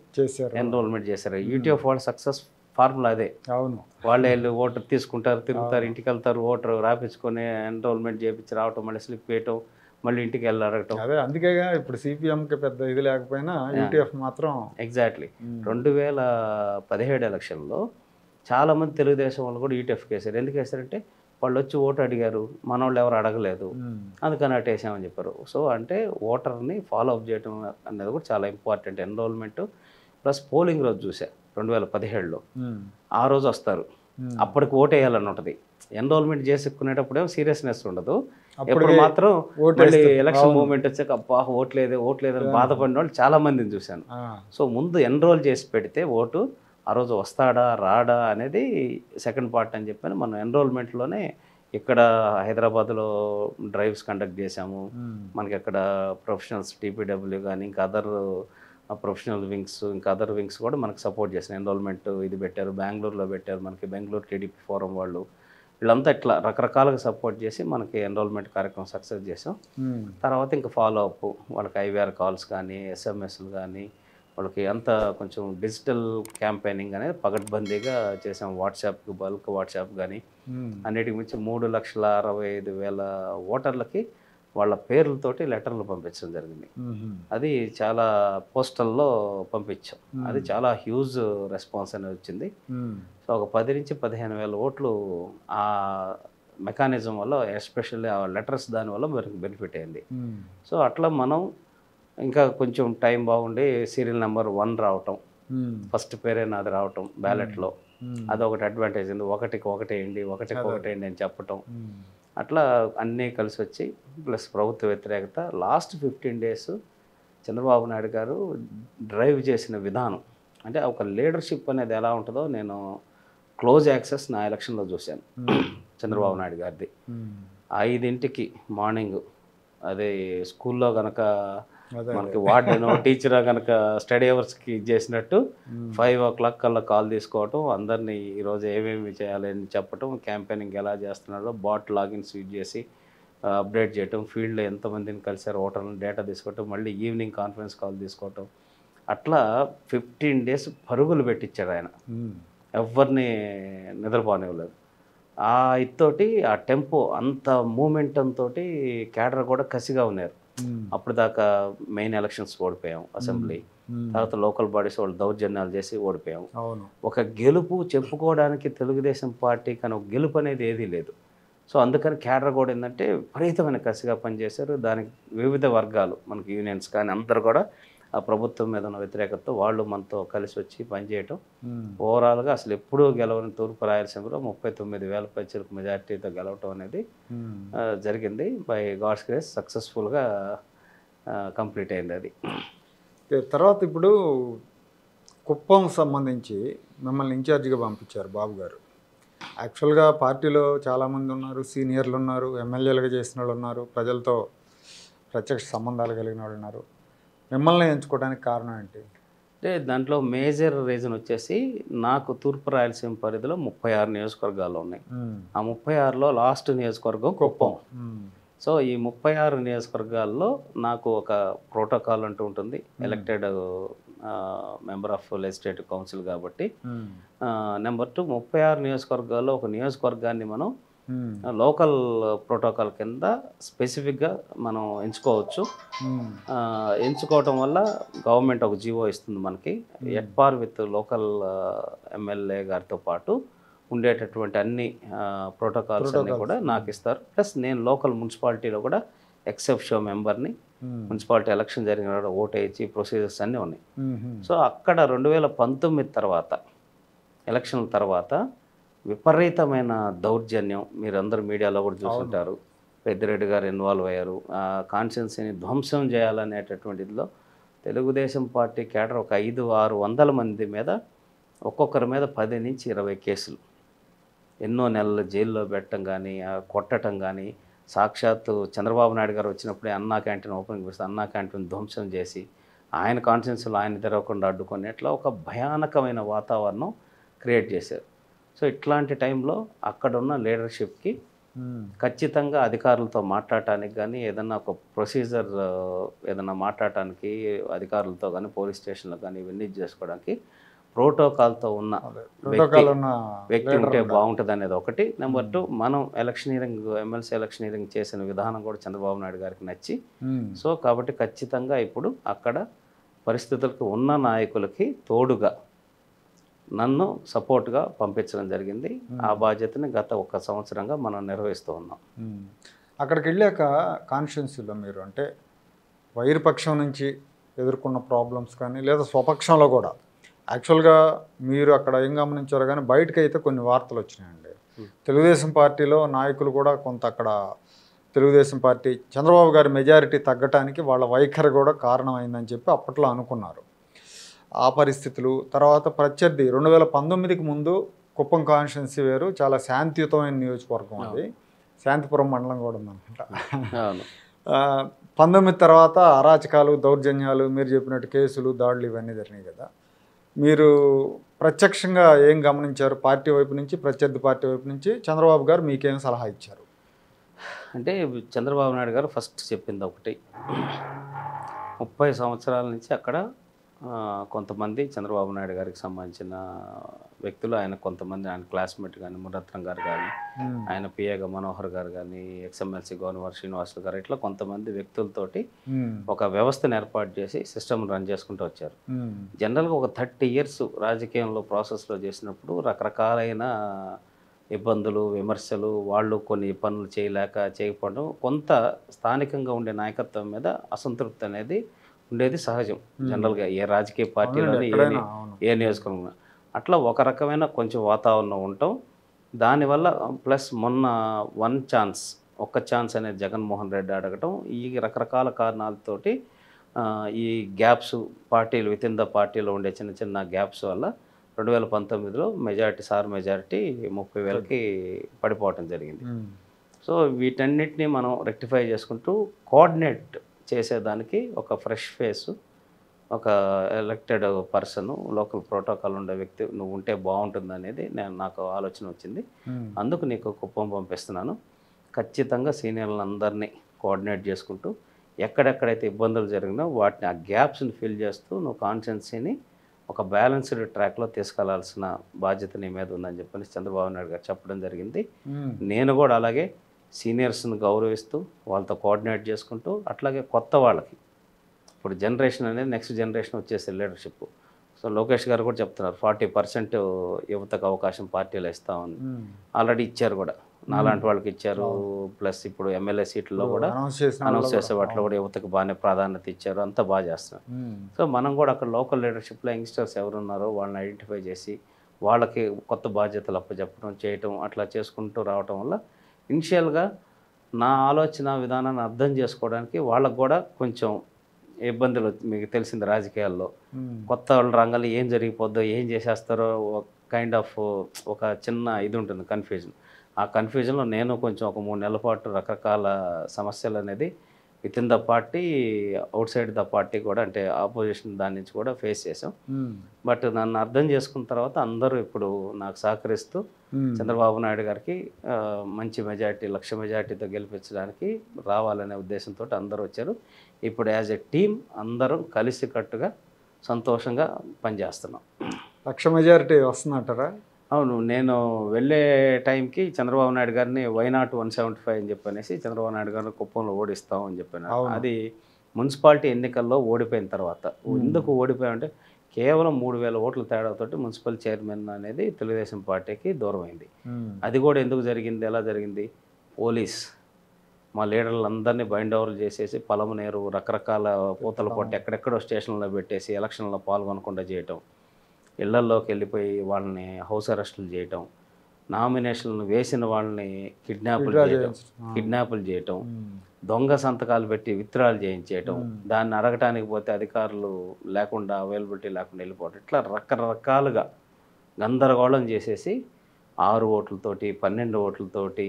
ఎన్రోల్మెంట్ చేశారు. యూటీఎఫ్ వాళ్ళ సక్సెస్ ఫార్ములా అదే. అవును, వాళ్ళే వెళ్ళి ఓటర్ తీసుకుంటారు, తిరుగుతారు, ఇంటికి వెళ్తారు, ఓటర్ రాపించుకొని ఎన్రోల్మెంట్ చేయించి రావటం, మళ్ళీ స్లిప్ వేయటం, మళ్ళీ ఇంటికి వెళ్ళి అడగటం. అదే అందుకేగా ఇప్పుడు సిపిఎంకి పెద్ద ఇది లేకపోయినా యూటీఎఫ్ మాత్రం. ఎగ్జాక్ట్లీ. 2017 ఎలక్షన్లో చాలామంది తెలుగుదేశం వాళ్ళు కూడా యూటీఎఫ్కి వేశారు. ఎందుకు వేశారంటే వాళ్ళు వచ్చి ఓటు అడిగారు, మన వాళ్ళు ఎవరు అడగలేదు, అందుకని అటు వేసామని చెప్పారు. సో అంటే ఓటర్ని ఫాలో అప్ చేయడం అనేది కూడా చాలా ఇంపార్టెంట్. ఎన్రోల్మెంట్ ప్లస్ పోలింగ్ రోజు చూసా 2017లో, ఆ రోజు వస్తారు, అప్పటికి ఓటు వేయాలని ఉంటుంది. ఎన్రోల్మెంట్ చేసుకునేటప్పుడేమో సీరియస్నెస్ ఉండదు, ఎప్పుడు మాత్రం మళ్ళీ ఎలక్షన్ మూమెంట్ వచ్చాక అబ్బా ఓట్లేదని బాధపడిన వాళ్ళు చాలా మందిని చూశాను. సో ముందు ఎన్రోల్ చేసి పెడితే ఓటు ఆ రోజు వస్తాడా రాడా అనేది సెకండ్ పార్ట్ అని చెప్పాను. మనం ఎన్రోల్మెంట్లోనే ఇక్కడ హైదరాబాద్లో డ్రైవ్స్ కండక్ట్ చేశాము. మనకి అక్కడ ప్రొఫెషనల్స్ టీపీడబ్ల్యూ కానీ ఇంకా అదర్ ప్రొఫెషనల్ వింగ్స్ ఇంకా అదర్ వింగ్స్ కూడా మనకు సపోర్ట్ చేసిన ఎన్రోల్మెంట్ ఇది పెట్టారు. బెంగళూరులో పెట్టారు, మనకి బెంగళూరు టీడీపీ ఫోరం వాళ్ళు, వీళ్ళంతా ఇట్లా రకరకాలుగా సపోర్ట్ చేసి మనకి ఎన్రోల్మెంట్ కార్యక్రమం సక్సెస్ చేసాం. తర్వాత ఇంకా ఫాలో అప్ వాళ్ళకి ఐవీఆర్ కాల్స్ కానీ ఎస్ఎంఎస్లు కానీ వాళ్ళకి అంతా కొంచెం డిజిటల్ క్యాంపెయినింగ్ అనేది పగడ్బందీగా చేసాం. వాట్సాప్ బల్క్ వాట్సాప్ కానీ అన్నిటికి మించి 3,65,000 ఓటర్లకి వాళ్ళ పేర్లతోటి లెటర్లు పంపించడం జరిగింది. అది చాలా పోస్టల్లో పంపించాం, అది చాలా హ్యూజ్ రెస్పాన్స్ అనేది వచ్చింది. సో ఒక 10,000 నుంచి 15,000 ఓట్లు ఆ మెకానిజం వల్ల, ఎస్పెషల్లీ ఆ లెటర్స్ దానివల్ల మనకి బెనిఫిట్ అయింది. సో అట్లా మనం ఇంకా కొంచెం టైం బాగుండి సీరియల్ నెంబర్ 1 రావటం, ఫస్ట్ పేరే నాది రావటం బ్యాలెట్లో, అదొకటి అడ్వాంటేజ్ ఉంది. ఒకటికి ఒకటేయండి అని చెప్పటం, అట్లా అన్నీ కలిసి వచ్చి ప్లస్ ప్రభుత్వ వ్యతిరేకత. లాస్ట్ 15 days చంద్రబాబు నాయుడు గారు డ్రైవ్ చేసిన విధానం, అంటే ఒక లీడర్షిప్ అనేది ఎలా ఉంటుందో నేను క్లోజ్ యాక్సెస్ నా ఎలక్షన్లో చూశాను. చంద్రబాబు నాయుడు గారిది 5 మార్నింగ్, అదే స్కూల్లో కనుక మనకి వార్డెనో టీచర్ కనుక స్టడీ అవర్స్కి చేసినట్టు 5 o'clock కల్లా కాల్ తీసుకోవటం, అందరినీ ఈరోజు ఏమేమి చేయాలని చెప్పటం, క్యాంపెయినింగ్ ఎలా చేస్తున్నాడో బాట్ లాగిన్స్ యూజ్ చేసి అప్డేట్ చేయటం, ఫీల్డ్లో ఎంతమందిని కలిసారు ఓటర్లను డేటా తీసుకోవటం, మళ్ళీ ఈవినింగ్ కాన్ఫరెన్స్ కాల్ తీసుకోవటం, అట్లా 15 days పరుగులు పెట్టించాడు ఆయన. ఎవరిని నిద్రపోనివ్వలేదు. ఆ ఇతోటి ఆ టెంపో అంత మూమెంటంతో క్యాడర్ కూడా కసిగా ఉన్నారు. అప్పుడు దాకా మెయిన్ ఎలక్షన్స్ ఓడిపోయాం, అసెంబ్లీ తర్వాత లోకల్ బాడీస్ వాళ్ళు దౌర్జన్యాలు చేసి ఓడిపోయాం. ఒక గెలుపు చెప్పుకోవడానికి తెలుగుదేశం పార్టీ కానీ ఒక గెలుపు అనేది ఏదీ లేదు. సో అందుకని క్యాడర్ కూడా ఏంటంటే విపరీతమైన కసిగా పనిచేశారు. దానికి వివిధ వర్గాలు, మనకి యూనియన్స్ కానీ అందరూ కూడా ఆ ప్రభుత్వం మీద ఉన్న వ్యతిరేకతతో వాళ్ళు మనతో కలిసి వచ్చి పనిచేయటం. ఓవరాల్గా అసలు ఎప్పుడూ గెలవని తూర్పు రాయలసీమలో 39,000 పైచలకు మెజార్టీతో గెలవటం అనేది జరిగింది. బై గాడ్స్ గ్రేస్ సక్సెస్ఫుల్గా కంప్లీట్ అయింది అది. తర్వాత ఇప్పుడు కుప్పం సంబంధించి మిమ్మల్ని ఇన్ఛార్జిగా పంపించారు బాబు గారు. యాక్చువల్గా పార్టీలో చాలామంది ఉన్నారు, సీనియర్లు ఉన్నారు, ఎమ్మెల్యేలుగా చేసిన వాళ్ళు ఉన్నారు, ప్రజలతో ప్రత్యక్ష సంబంధాలు కలిగిన వాళ్ళు ఉన్నారు. మిమ్మల్ని ఎంచుకోవడానికి కారణం ఏంటి? అంటే దాంట్లో మేజర్ రీజన్ వచ్చేసి నాకు తూర్పు రాయలసీమ పరిధిలో 36 నియోజకవర్గాలు ఉన్నాయి. ఆ 36లో లాస్ట్ నియోజకవర్గం కుప్పం. సో ఈ 36 నియోజకవర్గాల్లో నాకు ఒక ప్రోటోకాల్ అంటూ ఉంటుంది. Elected member of legislative council కాబట్టి. నెంబర్ 2, 36 నియోజకవర్గాల్లో ఒక నియోజకవర్గాన్ని మనం లోకల్ ప్రోటోకాల్ కింద స్పెసిఫిక్గా మనం ఎంచుకోవచ్చు. ఎంచుకోవటం వల్ల గవర్నమెంట్ ఒక జీవో ఇస్తుంది మనకి, at par with local MLA గారితో పాటు ఉండేటటువంటి అన్ని ప్రోటోకాల్స్ అన్నీ కూడా నాకు ఇస్తారు. ప్లస్ నేను లోకల్ మున్సిపాలిటీలో కూడా ఎక్సెప్షో మెంబర్ని, మున్సిపాలిటీ ఎలక్షన్ జరిగిన ఓటు వేయించి ప్రొసీజర్స్ అన్నీ ఉన్నాయి. సో అక్కడ 2019 తర్వాత ఎలక్షన్ తర్వాత విపరీతమైన దౌర్జన్యం, మీరందరూ మీడియాలో కూడా చూస్తుంటారు. పెద్దిరెడ్డి గారు ఇన్వాల్వ్ అయ్యారు. ఆ కాన్స్టిట్యున్సీని ధ్వంసం చేయాలనేటటువంటిదిలో తెలుగుదేశం పార్టీ కేడర్ ఒక 500-600 మంది మీద, ఒక్కొక్కరి మీద 10 నుంచి 20 కేసులు, ఎన్నో నెలలు జైల్లో పెట్టడం కానీ, కొట్టడం కానీ, సాక్షాత్తు చంద్రబాబు నాయుడు గారు వచ్చినప్పుడే అన్నా క్యాంటీన్ ఓపెనింగ్ చేస్తే అన్నా క్యాంటీన్ ధ్వంసం చేసి ఆయన కాన్స్టిట్యున్సీలో ఆయన తెరవకుండా అడ్డుకొని అట్లా ఒక భయానకమైన వాతావరణం క్రియేట్ చేశారు. సో ఇట్లాంటి టైంలో అక్కడున్న లీడర్షిప్కి ఖచ్చితంగా అధికారులతో మాట్లాడటానికి కానీ, ఏదన్నా ఒక ప్రొసీజర్ ఏదన్నా మాట్లాడటానికి అధికారులతో కానీ, పోలీస్ స్టేషన్లో కానీ ఇవన్నీ చేసుకోవడానికి ప్రోటోకాల్తో ఉన్న వ్యక్తి ఉంటే బాగుంటుంది అనేది ఒకటి. నెంబర్ 2, మనం ఎలక్షనీరింగ్ ఎమ్మెల్సీ ఎలక్షనీరింగ్ చేసిన విధానం కూడా చంద్రబాబు నాయుడు గారికి నచ్చి, సో కాబట్టి ఖచ్చితంగా ఇప్పుడు అక్కడ పరిస్థితులకు ఉన్న నాయకులకి తోడుగా నన్ను సపోర్ట్గా పంపించడం జరిగింది. ఆ బాధ్యతని గత 1 సంవత్సరంగా మనం నిర్వహిస్తూ ఉన్నాం. అక్కడికి వెళ్ళాక కాన్స్టిట్యున్సీలో మీరు అంటే వైరుపక్షం నుంచి ఎదుర్కొన్న ప్రాబ్లమ్స్ కానీ, లేదా స్వపక్షంలో కూడా యాక్చువల్గా మీరు అక్కడ ఏం గమనించారో కానీ బయటకు అయితే కొన్ని వార్తలు వచ్చినాయండి. తెలుగుదేశం పార్టీలో నాయకులు కూడా కొంత అక్కడ తెలుగుదేశం పార్టీ చంద్రబాబు గారి మెజారిటీ తగ్గటానికి వాళ్ళ వైఖరి కూడా కారణమైందని చెప్పి అప్పట్లో అనుకున్నారు. ఆ పరిస్థితులు తర్వాత ప్రత్యర్థి 2019కి ముందు కుప్పం కాన్స్టిట్యున్సీ వేరు, చాలా శాంతియుతమైన నియోజకవర్గం, అది శాంతిపురం మండలం కూడా ఉందన్నమాట. 19 తర్వాత అరాచకాలు, దౌర్జన్యాలు, మీరు చెప్పినట్టు కేసులు, దాడులు ఇవన్నీ జరిగినాయి కదా. మీరు ప్రత్యక్షంగా ఏం గమనించారు? పార్టీ వైపు నుంచి, ప్రత్యర్థి పార్టీ వైపు నుంచి చంద్రబాబు గారు మీకేం సలహా ఇచ్చారు? అంటే చంద్రబాబు నాయుడు గారు ఫస్ట్ చెప్పింది ఒకటి, 30 సంవత్సరాల నుంచి అక్కడ కొంతమంది చంద్రబాబు నాయుడు గారికి సంబంధించిన వ్యక్తులు, ఆయన కొంతమంది ఆయన క్లాస్మేట్ కానీ మురత్నం గారు కానీ, ఆయన పిఏగా మనోహర్ గారు కానీ, ఎక్స్ఎమ్మెల్సీ గవర్నర్ శ్రీనివాసులు గారు, ఇట్లా కొంతమంది వ్యక్తులతోటి ఒక వ్యవస్థను ఏర్పాటు చేసి సిస్టమ్ రన్ చేసుకుంటూ వచ్చారు. జనరల్గా ఒక 30 years రాజకీయంలో ప్రాసెస్లో చేసినప్పుడు రకరకాలైన ఇబ్బందులు, విమర్శలు, వాళ్ళు కొన్ని పనులు చేయకపోవడం, కొంత స్థానికంగా ఉండే నాయకత్వం మీద అసంతృప్తి అనేది ఉండేది సహజం. జనరల్గా ఏ రాజకీయ పార్టీలోని ఏ నియోజకవర్గంలో అట్లా ఒక రకమైన కొంచెం వాతావరణం ఉండటం, దానివల్ల ప్లస్ మొన్న ఒక్క ఛాన్స్ అనేది జగన్మోహన్ రెడ్డి అడగటం, ఈ రకరకాల కారణాలతోటి ఈ గ్యాప్స్ పార్టీలు వితిన్ ద పార్టీలో ఉండే చిన్న చిన్న గ్యాప్స్ వల్ల 2019లో మెజారిటీ 30,000కి పడిపోవటం జరిగింది. సో వీటన్నిటిని మనం రెక్టిఫై చేసుకుంటూ కోఆర్డినేట్ చేసేదానికి ఒక ఫ్రెష్ ఫేసు, ఒక ఎలక్టెడ్ పర్సన్, లోకల్ ప్రోటోకాల్ ఉండే వ్యక్తి నువ్వు ఉంటే బాగుంటుంది అనేది నాకు ఆలోచన వచ్చింది. అందుకు నీకు కుప్పం పంపిస్తున్నాను. ఖచ్చితంగా సీనియర్లందరినీ కోఆర్డినేట్ చేసుకుంటూ ఎక్కడెక్కడైతే ఇబ్బందులు జరిగినా వాటిని ఆ గ్యాప్స్ని ఫిల్ చేస్తూ నువ్వు కాన్స్టిట్యున్సీని ఒక బ్యాలెన్స్డ్ ట్రాక్లో తీసుకెళ్లాల్సిన బాధ్యత నీ మీద ఉందని చెప్పని చంద్రబాబు నాయుడు గారు చెప్పడం జరిగింది. నేను కూడా అలాగే సీనియర్స్ని గౌరవిస్తూ వాళ్ళతో కోఆర్డినేట్ చేసుకుంటూ, అట్లాగే కొత్త వాళ్ళకి ఇప్పుడు జనరేషన్ అనేది నెక్స్ట్ జనరేషన్ వచ్చేసే లీడర్షిప్. సో లోకేష్ గారు కూడా చెప్తున్నారు 40% యువతకు అవకాశం పార్టీలో ఇస్తామని. ఆల్రెడీ ఇచ్చారు కూడా, నాలాంటి వాళ్ళకి ఇచ్చారు. ప్లస్ ఇప్పుడు ఎమ్మెల్యే సీట్లలో కూడా అనౌన్స్ చేసే వాటిలో కూడా యువతకు బాగానే ప్రాధాన్యత ఇచ్చారు. అంతా బాగా చేస్తున్నారు. సో మనం కూడా అక్కడ లోకల్ లీడర్షిప్లో యంగ్స్టర్స్ ఎవరున్నారో వాళ్ళని ఐడెంటిఫై చేసి వాళ్ళకి కొత్త బాధ్యతలు అప్పచెప్పడం చేయటం అట్లా చేసుకుంటూ రావటం వల్ల ఇనిషియల్గా నా ఆలోచన విధానాన్ని అర్థం చేసుకోవడానికి వాళ్ళకు కూడా కొంచెం ఇబ్బందులు, మీకు తెలిసింది రాజకీయాల్లో కొత్త వాళ్ళ రంగంలో ఏం జరిగిపోద్దో ఏం చేసేస్తారో కైండ్ ఆఫ్ ఒక చిన్న ఇది ఉంటుంది, కన్ఫ్యూజన్. ఆ కన్ఫ్యూజన్లో నేను కొంచెం ఒక 3 నెలల పాటు రకరకాల సమస్యలు అనేది with in the party, out side the party కూడా, అంటే ఆపోజిషన్ దాని నుంచి కూడా ఫేస్ చేసాం. బట్ నన్ను అర్థం చేసుకున్న తర్వాత అందరూ ఇప్పుడు నాకు సహకరిస్తూ చంద్రబాబు నాయుడు గారికి మంచి మెజారిటీ 1,00,000 మెజారిటీతో గెలిపించడానికి రావాలనే ఉద్దేశంతో అందరూ వచ్చారు. ఇప్పుడు యాజ్ ఎ టీమ్ అందరం కలిసికట్టుగా సంతోషంగా పనిచేస్తున్నాం. 1,00,000 మెజారిటీ వస్తుందంటారా? అవును, నేను వెళ్ళే టైంకి చంద్రబాబు నాయుడు గారిని వైనాట్ 175 అని చెప్పనేసి చంద్రబాబు నాయుడు గారిని కుప్పంలో ఓడిస్తామని చెప్పాను. అది మున్సిపాలిటీ ఎన్నికల్లో ఓడిపోయిన తర్వాత. ఎందుకు ఓడిపోయామంటే కేవలం 3,000 ఓట్ల తేడాతోటి మున్సిపల్ చైర్మన్ అనేది తెలుగుదేశం పార్టీకి దూరం అయింది. అది కూడా ఎందుకు జరిగింది, ఎలా జరిగింది? పోలీస్ మా లీడర్లందరినీ బైండ్ ఓవర్లు చేసేసి పలమనేరు రకరకాల పూతల పొట్టు ఎక్కడెక్కడో స్టేషన్లో పెట్టేసి ఎలక్షన్లో పాల్గొనకుండా చేయటం, ఇళ్లల్లోకి వెళ్ళిపోయి వాళ్ళని హౌస్ అరెస్టులు చేయటం, నామినేషన్లు వేసిన వాళ్ళని కిడ్నాపులు చేయటం, దొంగ సంతకాలు పెట్టి విత్డ్రాలు చేయించేయటం, దాన్ని అడగటానికి పోతే అధికారులు లేకుండా అవైలబిలిటీ లేకుండా వెళ్ళిపోవటం, ఇట్లా రకరకాలుగా గందరగోళం చేసేసి 6 ఓట్లతోటి 12 ఓట్లతోటి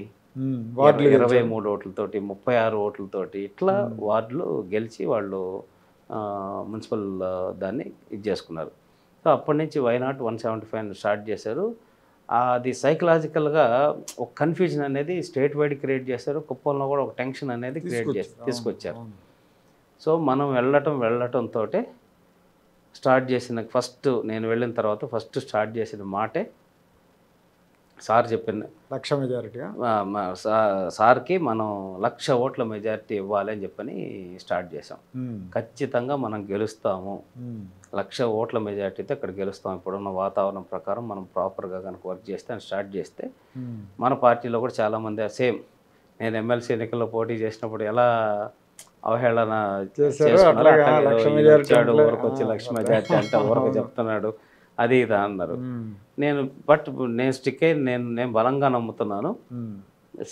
23 ఓట్లతోటి 36 ఓట్లతోటి ఇట్లా వార్డులు గెలిచి వాళ్ళు మున్సిపల్ దాన్ని ఇది చేసుకున్నారు. సో అప్పటి నుంచి వైనాట్ 175 స్టార్ట్ చేశారు. అది సైకలాజికల్గా ఒక కన్ఫ్యూజన్ అనేది స్టేట్ వైడ్ క్రియేట్ చేశారు. కుప్పంలో కూడా ఒక టెన్షన్ అనేది తీసుకొచ్చారు. సో మనం వెళ్ళటంతో స్టార్ట్ చేసిన నేను వెళ్ళిన తర్వాత ఫస్ట్ స్టార్ట్ చేసిన మాటే సార్ చెప్పిన 1,00,000 మెజారిటీ. సార్కి మనం 1,00,000 ఓట్ల మెజారిటీ ఇవ్వాలి అని చెప్పని స్టార్ట్ చేసాం. ఖచ్చితంగా మనం గెలుస్తాము, 1,00,000 ఓట్ల మెజారిటీతో ఇక్కడ గెలుస్తాం. ఇప్పుడున్న వాతావరణం ప్రకారం మనం ప్రాపర్గా కనుక వర్క్ చేస్తే అని స్టార్ట్ చేస్తే మన పార్టీలో కూడా చాలామంది సేమ్ నేను ఎమ్మెల్సీ ఎన్నికల్లో పోటీ చేసినప్పుడు ఎలా అవహేళన వచ్చాడు, ఊరికి వచ్చి 1,00,000 మెజారిటీ అంటే ఊరికి చెప్తున్నాడు అది ఇది అన్నారు. నేను స్టిక్ అయ్యి నేను బలంగా నమ్ముతున్నాను.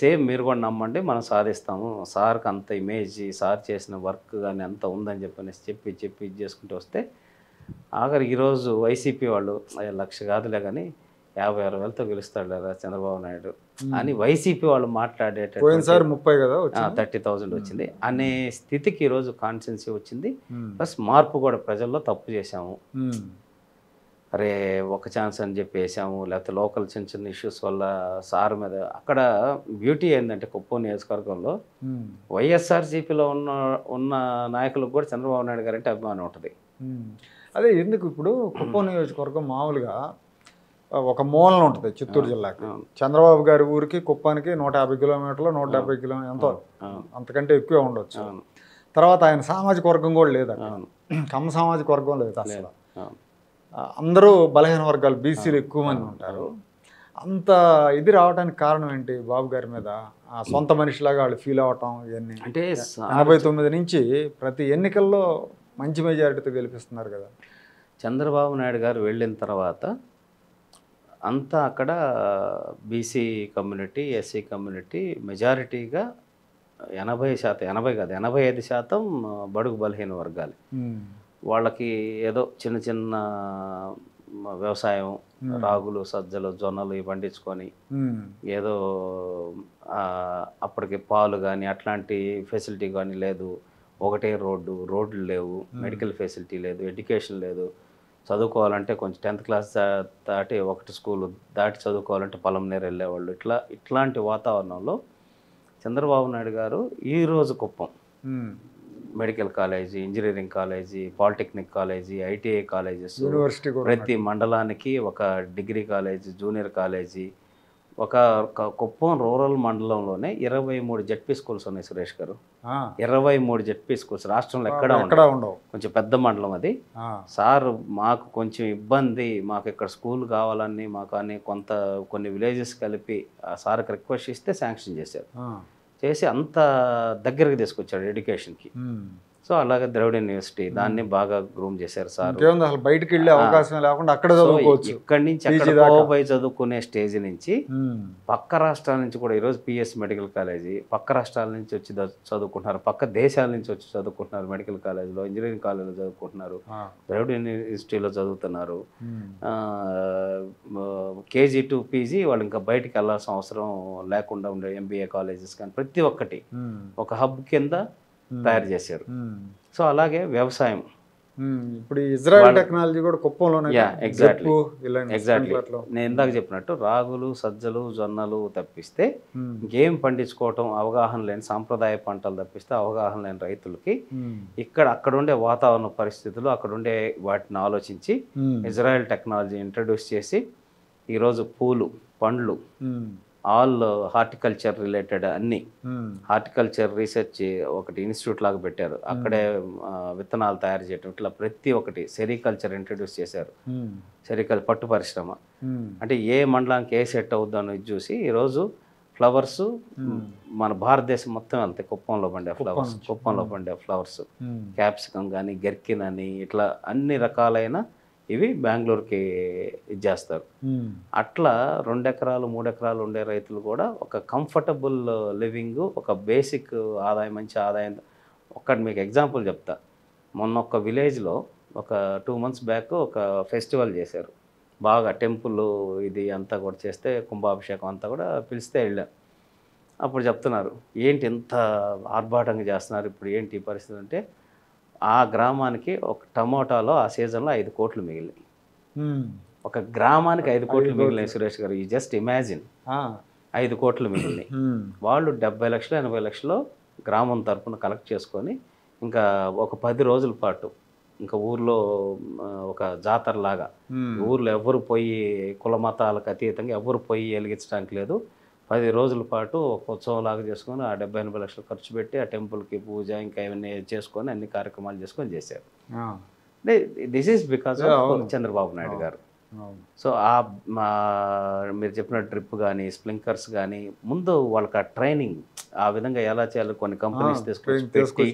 సేమ్ మీరు కూడా నమ్మండి, మనం సాధిస్తాము. సార్కి అంత ఇమేజ్, సార్ చేసిన వర్క్ కానీ అంత ఉందని చెప్పి ఇది చేసుకుంటూ వస్తే ఆఖరి ఈరోజు వైసీపీ వాళ్ళు 1,00,000 కాదులే కానీ 56,000తో గెలుస్తాడు కదా చంద్రబాబు నాయుడు అని వైసీపీ వాళ్ళు మాట్లాడేటప్పుడు 30,000 వచ్చింది అనే స్థితికి ఈరోజు కాన్స్టిట్యున్సీ వచ్చింది. ప్లస్ మార్పు కూడా ప్రజల్లో తప్పు చేశాము, అరే ఒక ఛాన్స్ అని చెప్పి వేసాము, లేకపోతే లోకల్ చిన్న చిన్న ఇష్యూస్ వల్ల సార్ మీద. అక్కడ బ్యూటీ ఏంటంటే కుప్పం నియోజకవర్గంలో వైఎస్ఆర్సీపీలో ఉన్న నాయకులకు కూడా చంద్రబాబు నాయుడు గారు అంటే అభిమానం ఉంటుంది. అదే ఎందుకు ఇప్పుడు కుప్పం నియోజకవర్గం మామూలుగా ఒక మూలన ఉంటుంది చిత్తూరు జిల్లాకి. చంద్రబాబు గారి ఊరికి కుప్పానికి 150 కిలోమీటర్లు 170 కిలోమీటర్లు ఎంతో, అంతకంటే ఎక్కువే ఉండొచ్చు. తర్వాత ఆయన సామాజిక వర్గం కూడా లేదు, కమ్మ సామాజిక వర్గం లేదు అసలు. అందరూ బలహీన వర్గాలు, బీసీలు ఎక్కువ మంది ఉంటారు. అంత ఇది రావడానికి కారణం ఏంటి బాబు గారి మీద? ఆ సొంత మనిషిలాగా వాళ్ళు ఫీల్ అవ్వటం ఇవన్నీ. అంటే 89 నుంచి ప్రతి ఎన్నికల్లో మంచి మెజారిటీతో గెలిపిస్తున్నారు కదా. చంద్రబాబు నాయుడు గారు వెళ్ళిన తర్వాత అంతా అక్కడ బీసీ కమ్యూనిటీ, ఎస్సీ కమ్యూనిటీ మెజారిటీగా 80%, 80 కాదు 85% బడుగు బలహీన వర్గాలు. వాళ్ళకి ఏదో చిన్న చిన్న వ్యవసాయం, రాగులు, సజ్జలు, జొన్నలు ఇవి పండించుకొని ఏదో అప్పటికి పాలు కానీ అట్లాంటి ఫెసిలిటీ కానీ లేదు. ఒకటే రోడ్లు లేవు, మెడికల్ ఫెసిలిటీ లేదు, ఎడ్యుకేషన్ లేదు. చదువుకోవాలంటే కొంచెం 10th క్లాస్ దాటి ఒకటి స్కూల్ దాటి చదువుకోవాలంటే పొలంనేరు వెళ్ళేవాళ్ళు. ఇట్లాంటి వాతావరణంలో చంద్రబాబు నాయుడు గారు ఈరోజు Kuppam medical college, engineering college, polytechnic college, ITI colleges, university ప్రతి మండలానికి ఒక డిగ్రీ కాలేజీ, జూనియర్ కాలేజీ, ఒక కుప్పం రూరల్ మండలంలోనే 23 జెడ్పీ స్కూల్స్ ఉన్నాయి సురేష్ గారు. 23 జెడ్పీ స్కూల్స్ రాష్ట్రంలో ఎక్కడ ఉండవు. కొంచెం పెద్ద మండలం అది. సార్ మాకు కొంచెం ఇబ్బంది, మాకు ఇక్కడ స్కూల్ కావాలని మాకు అని కొన్ని విలేజెస్ కలిపి సార్కి రిక్వెస్ట్ ఇస్తే శాంక్షన్ చేసి అంత దగ్గరికి తీసుకొచ్చాడు ఎడ్యుకేషన్కి. సో అలాగే ద్రవిడ యూనివర్సిటీ దాన్ని బాగా గ్రూమ్ చేశారు సార్. అసలు బయటికి వెళ్ళే అవకాశం లేకుండా అక్కడ చదువుకోవచ్చు. ఇక్కడి నుంచి అక్కడ పోయి చదువుకునే స్టేజ్ నుంచి పక్క రాష్ట్రాల నుంచి కూడా ఈరోజు పిఎస్ మెడికల్ కాలేజీ పక్క రాష్ట్రాల నుంచి వచ్చి చదువుకుంటున్నారు, పక్క దేశాల నుంచి వచ్చి చదువుకుంటున్నారు. మెడికల్ కాలేజీలో, ఇంజనీరింగ్ కాలేజీలో చదువుకుంటున్నారు, ద్రవిడ యూనివర్సిటీలో చదువుతున్నారు. కేజీ టు పీజీ వాళ్ళు ఇంకా బయటికి వెళ్ళాల్సిన అవసరం లేకుండా ఉండే ఎంబీఏ కాలేజెస్ కానీ ప్రతి ఒక్కటి ఒక హబ్ కింద తయారు చేశారు. సో అలాగే వ్యవసాయం ఇప్పుడు ఇజ్రాయెల్ టెక్నాలజీ కూడా కుప్పంలోనే. ఎగ్జాక్ట్లీ నేను ఇందాక చెప్పినట్టు రాగులు, సజ్జలు, జొన్నలు తప్పిస్తే ఇంకేం పండించుకోవటం అవగాహన లేని సాంప్రదాయ పంటలు తప్పిస్తే అవగాహన లేని రైతులకి అక్కడ ఉండే వాతావరణ పరిస్థితులు, అక్కడ ఉండే వాటిని ఆలోచించి ఇజ్రాయెల్ టెక్నాలజీ ఇంట్రడ్యూస్ చేసి ఈరోజు పూలు, పండ్లు, ఆల్ హార్టికల్చర్ రిలేటెడ్ అన్ని హార్టికల్చర్ రీసెర్చ్ ఒకటి ఇన్స్టిట్యూట్ లాగా పెట్టారు. అక్కడే విత్తనాలు తయారు చేయటం, ఇట్లా ప్రతి ఒక్కటి. సెరికల్చర్ ఇంట్రడ్యూస్ చేశారు. పట్టు పరిశ్రమ అంటే ఏ మండలానికి ఏ సెట్ అవుద్దని చూసి ఈరోజు ఫ్లవర్స్ మన భారతదేశం మొత్తం వెళ్తాయి. కుప్పంలో పండే ఫ్లవర్స్ క్యాప్సికం కానీ, గెర్కిన్ అని, ఇట్లా అన్ని రకాలైన ఇవి బెంగళూరుకి ఇచ్చేస్తారు. అట్లా 2 ఎకరాలు 3 ఎకరాలు ఉండే రైతులు కూడా ఒక కంఫర్టబుల్ లివింగ్, ఒక బేసిక్ ఆదాయం, మంచి ఆదాయం. ఒక్కటి మీకు ఎగ్జాంపుల్ చెప్తా. మొన్న ఒక విలేజ్లో ఒక 2 months బ్యాక్ ఒక ఫెస్టివల్ చేశారు. బాగా టెంపుల్ ఇది అంతా కూడా చేస్తే, కుంభాభిషేకం అంతా కూడా పిలిస్తే వెళ్ళాం. అప్పుడు చెప్తున్నారు, ఏంటి ఇంత ఆర్భాటంగా చేస్తున్నారు, ఇప్పుడు ఏంటి పరిస్థితి అంటే, ఆ గ్రామానికి ఒక టమోటాలో ఆ సీజన్లో 5 కోట్లు మిగిలినాయి. ఒక గ్రామానికి 5 కోట్లు మిగిలినాయి సురేష్ గారు. ఈ జస్ట్ ఇమాజిన్, 5 కోట్లు మిగిలినాయి. వాళ్ళు 70 లక్షలు 80 లక్షలు గ్రామం తరఫున కలెక్ట్ చేసుకొని ఇంకా ఒక 10 రోజుల పాటు ఇంకా ఊర్లో ఒక జాతరలాగా, ఊర్లో ఎవరు పోయి కుల మతాలకు అతీతంగా ఎవరు పోయి వెలిగించడానికి లేదు, 10 రోజుల పాటు ఒక ఉత్సవం లాగా చేసుకొని ఆ 70-80 లక్షలు ఖర్చు పెట్టి ఆ టెంపుల్కి పూజ ఇంకా ఇవన్నీ చేసుకొని అన్ని కార్యక్రమాలు చేసుకొని చేశారు. This is because of Chandrababu Naidu గారు. సో మీరు చెప్పిన డ్రిప్ కానీ, స్ప్రింక్లర్స్ కానీ, ముందు వాళ్ళకి ఆ ట్రైనింగ్ ఆ విధంగా ఎలా చేయాలో కొన్ని కంపెనీస్ తీసుకొచ్చి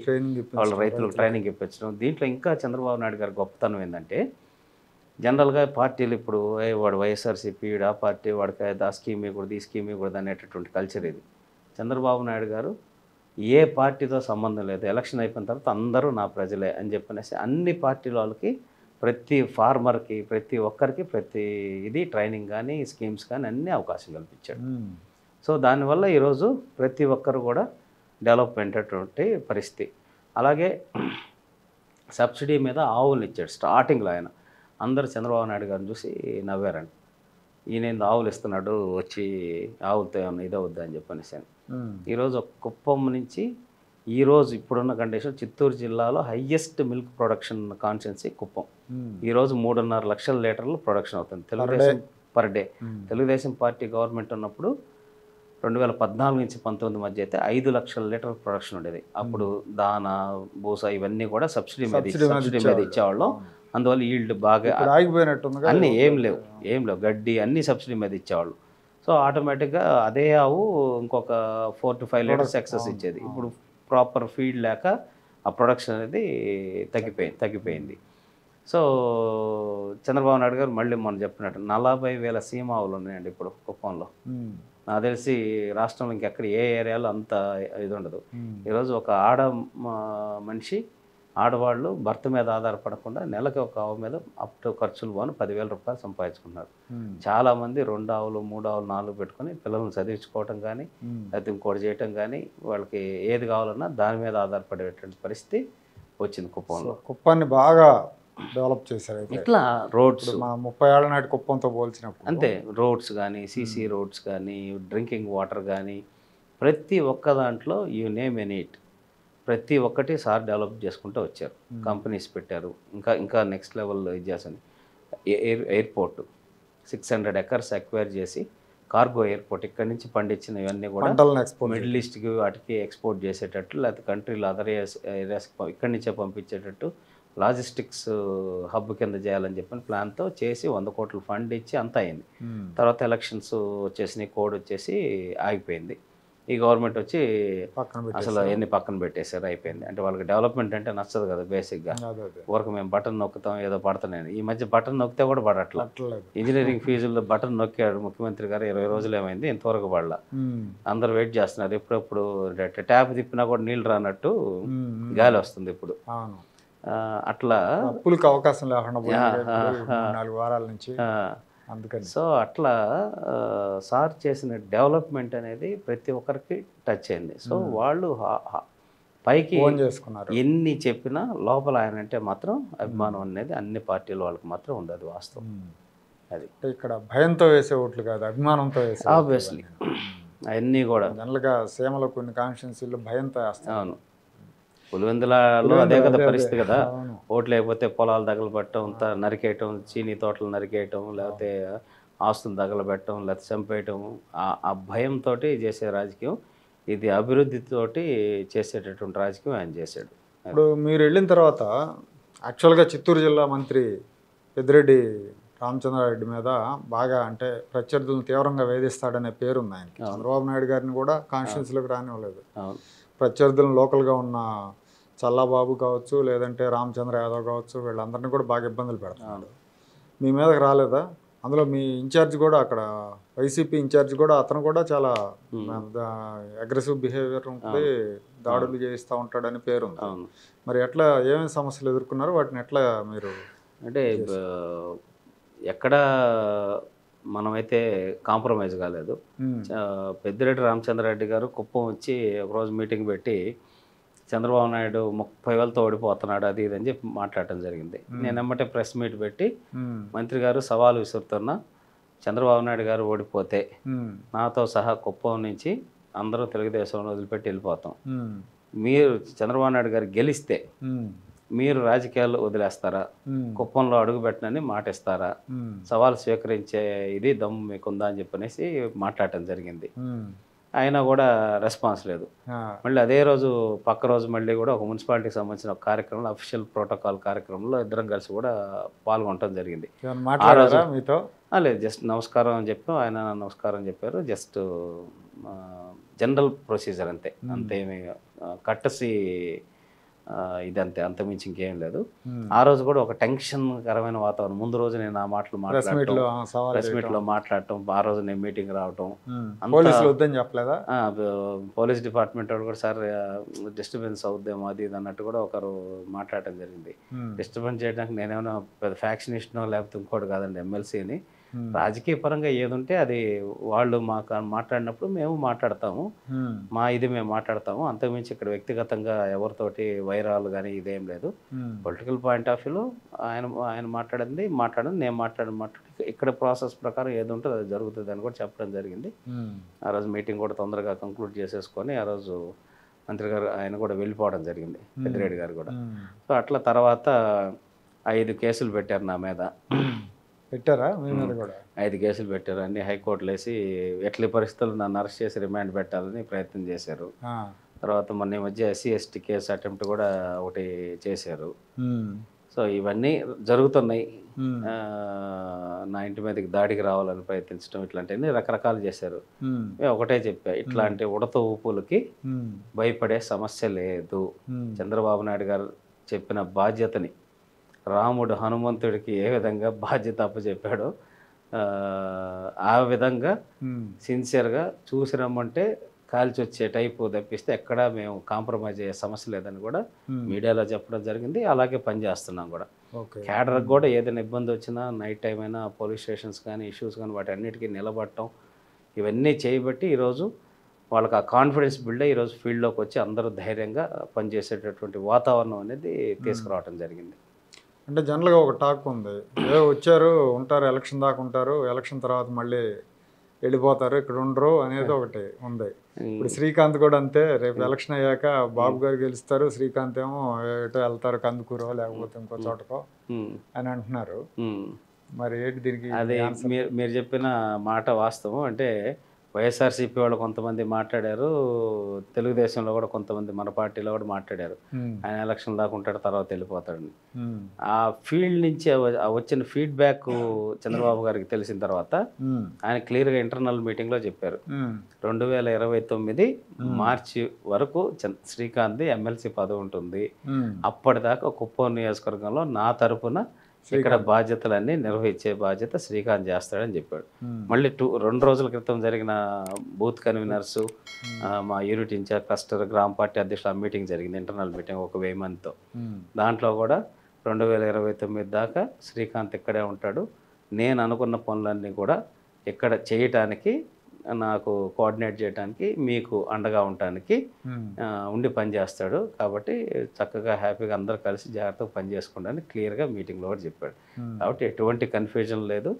వాళ్ళ రైతులకు ట్రైనింగ్ ఇప్పించడం. దీంట్లో ఇంకా చంద్రబాబు నాయుడు గారి గొప్పతనం ఏంటంటే, జనరల్గా పార్టీలు ఇప్పుడు వాడు వైఎస్ఆర్సీపీ, ఆ పార్టీ వాడికి ఆ స్కీమ్ ఇవ్వకూడదు, ఈ స్కీమ్ ఇవ్వకూడదు అనేటటువంటి కల్చర్ ఇది. చంద్రబాబు నాయుడు గారు ఏ పార్టీతో సంబంధం లేదు, ఎలక్షన్ అయిపోయిన తర్వాత అందరూ నా ప్రజలే అని చెప్పనేసి అన్ని పార్టీల వాళ్ళకి, ప్రతి ఫార్మర్కి, ప్రతి ఒక్కరికి ప్రతి ఇది ట్రైనింగ్ కానీ, స్కీమ్స్ కానీ అన్నీ అవకాశం కల్పించాడు. సో దానివల్ల ఈరోజు ప్రతి ఒక్కరు కూడా డెవలప్మెంట్ అటువంటి పరిస్థితి. అలాగే సబ్సిడీ మీద ఆవులు ఇచ్చాడు స్టార్టింగ్లో. ఆయన అందరూ చంద్రబాబు నాయుడు గారిని చూసి నవ్వారండి, ఈయన ఆవులు ఇస్తున్నాడు, వచ్చి ఆవులతో ఏమన్నా ఇదవుద్దా అని చెప్పనేసాను. ఈరోజు కుప్పం నుంచి ఈరోజు ఇప్పుడున్న కండిషన్ చిత్తూరు జిల్లాలో highest milk production constituency Kuppam. ఈరోజు 3.5 లక్షల లీటర్లు ప్రొడక్షన్ అవుతుంది Telugu Desam per day. Telugu Desam party government ఉన్నప్పుడు 2014 నుంచి 19 మధ్య అయితే 5 లక్షల లీటర్ ప్రొడక్షన్ ఉండేది. అప్పుడు దానా, బూసా ఇవన్నీ కూడా సబ్సిడీ మీద ఇచ్చేవాళ్ళం. అందువల్ల ఈల్డ్ బాగా ఆగిపోయినట్టుంది. అన్నీ ఏం లేవు, గడ్డి అన్నీ సబ్సిడీ మీద ఇచ్చేవాళ్ళు. సో ఆటోమేటిక్గా అదే ఆవు ఇంకొక 4 to 5 లీటర్స్ ఎక్సెస్ ఇచ్చేది. ఇప్పుడు ప్రాపర్ ఫీడ్ లేక ఆ ప్రొడక్షన్ అనేది తగ్గిపోయింది. సో చంద్రబాబు నాయుడు గారు మళ్ళీ మనం చెప్పినట్టు 40,000 సీమ ఆవులు ఉన్నాయండి ఇప్పుడు కుప్పంలో. నాకు తెలిసి రాష్ట్రంలో ఇంకెక్కడ ఏ ఏరియాలో అంత ఇది ఉండదు. ఈరోజు ఒక మనిషి ఆడవాళ్ళు భర్త మీద ఆధారపడకుండా నెలకి ఒక ఆవు మీద అప్ టు ఖర్చులు పోను 10,000 రూపాయలు సంపాదించుకున్నారు. చాలామంది 2 ఆవులు 3 ఆవులు 4 పెట్టుకొని పిల్లల్ని చదివించుకోవటం కానీ లేకపోతే ఇంకోటి చేయటం కానీ వాళ్ళకి ఏది కావాలన్నా దాని మీద ఆధారపడేటువంటి పరిస్థితి వచ్చింది కుప్పంలో. కుప్పాన్ని బాగా డెవలప్ చేశారు. ఇట్లా రోడ్స్ 30 ఏళ్ల నాటి కుప్పంతో పోల్చినప్పుడు అంతే, రోడ్స్ కానీ సీసీ రోడ్స్ కానీ డ్రింకింగ్ వాటర్ కానీ ప్రతి ఒక్క దాంట్లో యూ నేమ్ ఎన్ ఇట్ ప్రతి ఒక్కటి సార్ డెవలప్ చేసుకుంటూ వచ్చారు. కంపెనీస్ పెట్టారు. ఇంకా నెక్స్ట్ లెవెల్లో ఇది చేశాను. ఎయిర్పోర్ట్ 600 acres అక్వైర్ చేసి కార్గో ఎయిర్పోర్ట్ ఇక్కడ నుంచి పండించిన ఇవన్నీ కూడా మిడిల్ ఈస్ట్కి వాటికి ఎక్స్పోర్ట్ చేసేటట్టు లేకపోతే కంట్రీలో అదర్ ఏరియాస్కి ఇక్కడి నుంచే పంపించేటట్టు లాజిస్టిక్స్ హబ్ కింద చేయాలని చెప్పిన ప్లాన్తో చేసి 100 కోట్లు ఫండ్ ఇచ్చి అంతా అయింది. తర్వాత ఎలక్షన్స్ వచ్చేసినాయి, కోడ్ వచ్చేసి ఆగిపోయింది. ఈ గవర్నమెంట్ వచ్చి అసలు ఎన్ని పక్కన పెట్టేశారు, అయిపోయింది. అంటే వాళ్ళకి డెవలప్మెంట్ అంటే నచ్చదు కదా బేసిక్గా. ఊరికి మేము బటన్ నొక్కుతాం ఏదో పడుతున్నాను. ఈ మధ్య బటన్ నొక్కితే కూడా పడట్లా. ఇంజనీరింగ్ ఫీజుల్లో బటన్ నొక్కాడు ముఖ్యమంత్రి గారు, 20 రోజులు ఏమైంది, ఇంతవరకు పడలా. అందరు వెయిట్ చేస్తున్నారు. ఎప్పుడెప్పుడు ట్యాప్ తిప్పినా కూడా నీళ్ళు రానట్టు గాలి వస్తుంది ఇప్పుడు. అట్లా అప్పులకు అవకాశం లేకుండా 4 వారాల నుంచి. సో అట్లా సార్ చేసిన డెవలప్మెంట్ అనేది ప్రతి ఒక్కరికి టచ్ అయింది. సో వాళ్ళు పైకి ఎన్ని చెప్పినా లోపల ఆయన అంటే మాత్రం అభిమానం అనేది అన్ని పార్టీల వాళ్ళకి మాత్రం ఉంది. అది వాస్తవం. అది ఇక్కడ భయంతో వేసే ఓట్లు కాదు, అభిమానంతో వేసే. ఆబ్వియస్లీ అవన్నీ కూడా జనరల్గా సీమలో కొన్ని కాన్స్టిట్యున్సీలు భయంతో వేస్తాయి. అవును, పులివెందులలో అదే కదా పరిస్థితి కదా. ఓట్లు లేకపోతే పొలాలు తగలబెట్టడం, నరికేయటం, చీనీ తోటలు నరికేయటం, లేకపోతే ఆస్తులు తగలబెట్టడం, లేకపోతే చంపేయటం, ఆ భయంతో చేసే రాజకీయం. ఇది అభివృద్ధితోటి చేసేటటువంటి రాజకీయం ఆయన చేశాడు. ఇప్పుడు మీరు వెళ్ళిన తర్వాత యాక్చువల్గా చిత్తూరు జిల్లా మంత్రి పెద్దిరెడ్డి రామచంద్రారెడ్డి మీద బాగా అంటే ప్రత్యర్థులను తీవ్రంగా వేధిస్తాడనే పేరుంది ఆయనకి. చంద్రబాబు నాయుడు గారిని కూడా కాన్స్టిట్యున్సీలోకి రానివ్వలేదు. ప్రత్యర్థులను లోకల్గా ఉన్న చల్లాబాబు కావచ్చు, లేదంటే రామచంద్ర యాదవ్ కావచ్చు, వీళ్ళందరినీ కూడా బాగా ఇబ్బందులు పెడతాడు. మీ మీదకి రాలేదా? అందులో మీ ఇన్ఛార్జ్ కూడా అక్కడ వైసీపీ ఇన్ఛార్జ్ కూడా అతను కూడా చాలా అగ్రెసివ్ బిహేవియర్ ఉంటుంది, దాడులు చేయిస్తూ ఉంటాడని పేరు ఉంది. మరి ఎట్లా ఏమేమి సమస్యలు ఎదుర్కొన్నారు, వాటిని ఎట్లా మీరు అంటే ఎక్కడ మనమైతే కాంప్రమైజ్ కాలేదు. పెద్దిరెడ్డి రామచంద్రారెడ్డి గారు కుప్పం వచ్చి ఒకరోజు మీటింగ్ పెట్టి చంద్రబాబు నాయుడు 30,000తో ఓడిపోతున్నాడు అది ఇది అని చెప్పి మాట్లాడటం జరిగింది. నేను ఎమ్మటే ప్రెస్ మీట్ పెట్టి మంత్రి గారు సవాలు విసురుతున్నా, చంద్రబాబు నాయుడు గారు ఓడిపోతే నాతో సహా కుప్పం నుంచి అందరూ తెలుగుదేశం వదిలిపెట్టి వెళ్ళిపోతాం. మీరు చంద్రబాబు నాయుడు గారు గెలిస్తే మీరు రాజకీయాలు వదిలేస్తారా, కుప్పంలో అడుగు పెట్టనని మాట ఇస్తారా, సవాల్ స్వీకరించే ఇది దమ్ము మీకుందా అని చెప్పనేసి మాట్లాడటం జరిగింది. అయినా కూడా రెస్పాన్స్ లేదు. మళ్ళీ అదే రోజు పక్క రోజు మళ్ళీ కూడా ఒక మున్సిపాలిటీకి సంబంధించిన ఒక కార్యక్రమంలో అఫీషియల్ ప్రోటోకాల్ కార్యక్రమంలో ఇద్దరం కలిసి కూడా పాల్గొనడం జరిగింది. ఆ రోజు మీతో లేదు, జస్ట్ నమస్కారం అని చెప్పి ఆయన నమస్కారం చెప్పారు. జస్ట్ జనరల్ ప్రొసీజర్ అంతే, అంతేమి కట్టసి ఇదంతే, అంతమించి ఇంకేం లేదు. ఆ రోజు కూడా ఒక టెన్షన్ కరమైన వాతావరణం. ముందు రోజు నేను ఆ మాటలు ప్రెస్ మీట్ లో మాట్లాడటం, ఆ రోజు నేను మీటింగ్ రావటం, పోలీస్ డిపార్ట్మెంట్ వాళ్ళు కూడా సార్ డిస్టర్బెన్స్ అవుద్దేమో అది ఇది అన్నట్టు కూడా ఒకరు మాట్లాడటం జరిగింది. డిస్టర్బెన్స్ చేయడానికి నేనేమైనా పెద్ద ఫ్యాక్షనిస్ట్నో లేకపోతే ఇంకోటి కాదండి, ఎమ్మెల్సీని. రాజకీయ పరంగా ఏదుంటే అది వాళ్ళు మాకు మాట్లాడినప్పుడు మేము మాట్లాడతాము, మా ఇది మేము మాట్లాడతాము. అంతకుమించి ఇక్కడ వ్యక్తిగతంగా ఎవరితోటి వైరాలు కానీ ఇదేం లేదు. పొలిటికల్ పాయింట్ ఆఫ్ వ్యూలో ఆయన మాట్లాడింది నేను మాట్లాడి ఇక్కడ ప్రాసెస్ ప్రకారం ఏది ఉంటుందో అది జరుగుతుంది అని కూడా చెప్పడం జరిగింది. ఆ రోజు మీటింగ్ కూడా తొందరగా కంక్లూడ్ చేసేసుకొని ఆ రోజు మంత్రి గారు ఆయన కూడా వెళ్ళిపోవడం జరిగింది, పెద్దిరెడ్డి గారు కూడా. సో అట్లా తర్వాత 5 కేసులు పెట్టారు నా మీద. పెట్టారా? 5 కేసులు పెట్టారు. అన్ని హైకోర్టులు వేసి ఎట్ల పరిస్థితులు నన్ను అరెస్ట్ చేసి రిమాండ్ పెట్టాలని ప్రయత్నం చేశారు. తర్వాత మొన్న ఈ మధ్య SC/ST కేసు అటెంప్ట్ కూడా ఒకటి చేశారు. సో ఇవన్నీ జరుగుతున్నాయి. నా ఇంటి మీదకి దాడికి రావాలని ప్రయత్నించడం ఇట్లాంటివన్నీ రకరకాలు చేశారు. మేము ఒకటే చెప్పా, ఇట్లాంటి ఉడత ఊపులకి భయపడే సమస్య లేదు. చంద్రబాబు నాయుడు గారు చెప్పిన బాధ్యతని రాముడు హనుమంతుడికి ఏ విధంగా బాధ్యత అప్పచెప్పాడో ఆ విధంగా సిన్సియర్గా చూసి రమ్మంటే కాల్చి వచ్చే టైపు తప్పిస్తే ఎక్కడా మేము కాంప్రమైజ్ అయ్యే సమస్య లేదని కూడా మీడియాలో చెప్పడం జరిగింది. అలాగే పనిచేస్తున్నాం కూడా. క్యాడర్కి కూడా ఏదైనా ఇబ్బంది వచ్చినా నైట్ టైం అయినా పోలీస్ స్టేషన్స్ కానీ ఇష్యూస్ కానీ వాటి అన్నిటికీ నిలబడటం ఇవన్నీ చేయబట్టి ఈరోజు వాళ్ళకి ఆ కాన్ఫిడెన్స్ బిల్డ్ అయ్యి ఈరోజు ఫీల్డ్లోకి వచ్చి అందరూ ధైర్యంగా పనిచేసేటటువంటి వాతావరణం అనేది తీసుకురావడం జరిగింది. అంటే జనరల్గా ఒక టాక్ ఉంది, వచ్చారు ఉంటారు ఎలక్షన్ దాకా ఉంటారు, ఎలక్షన్ తర్వాత మళ్ళీ వెళ్ళిపోతారు, ఇక్కడ ఉండరు అనేది ఒకటి ఉంది. ఇప్పుడు శ్రీకాంత్ కూడా అంతే, రేపు ఎలక్షన్ అయ్యాక బాబు గారు గెలుస్తారు, శ్రీకాంత్ ఏమో ఎటో వెళ్తారు కందుకూరో లేకపోతే ఇంకో చోటకో అని అంటున్నారు. మరి ఏంటి దీనికి? అది మీరు చెప్పిన మాట వాస్తవం. అంటే వైఎస్ఆర్సీపీ వాళ్ళు కొంతమంది మాట్లాడారు, తెలుగుదేశంలో కూడా కొంతమంది మన పార్టీలో కూడా మాట్లాడారు ఆయన ఎలక్షన్ దాకా ఉంటాడు తర్వాత వెళ్ళిపోతాడని. ఆ ఫీల్డ్ నుంచి వచ్చిన ఫీడ్బ్యాక్ చంద్రబాబు గారికి తెలిసిన తర్వాత ఆయన క్లియర్గా ఇంటర్నల్ మీటింగ్లో చెప్పారు, 2029 మార్చి వరకు శ్రీకాంత్ ఎమ్మెల్సీ పదవి ఉంటుంది, అప్పటిదాకా కుప్పం నియోజకవర్గంలో నా తరపున ఇక్కడ బాధ్యతలన్నీ నిర్వహించే బాధ్యత శ్రీకాంత్ చేస్తాడని చెప్పాడు. మళ్ళీ 2 రోజుల క్రితం జరిగిన బూత్ కన్వీనర్స్, మా యూనిట్ ఇన్ఛార్జ్, క్లస్టర్, గ్రామ పార్టీ అధ్యక్షుల మీటింగ్ జరిగింది, ఇంటర్నల్ మీటింగ్ 1000 మందితో. దాంట్లో కూడా 2029 దాకా శ్రీకాంత్ ఇక్కడే ఉంటాడు, నేను అనుకున్న పనులన్నీ కూడా ఇక్కడ చేయటానికి, నాకు కోఆర్డినేట్ చేయడానికి, మీకు అండగా ఉండటానికి ఉండి పనిచేస్తాడు, కాబట్టి చక్కగా హ్యాపీగా అందరూ కలిసి జాగ్రత్తగా పని చేసుకోండి క్లియర్గా మీటింగ్లో కూడా చెప్పాడు. కాబట్టి ఎటువంటి కన్ఫ్యూజన్ లేదు.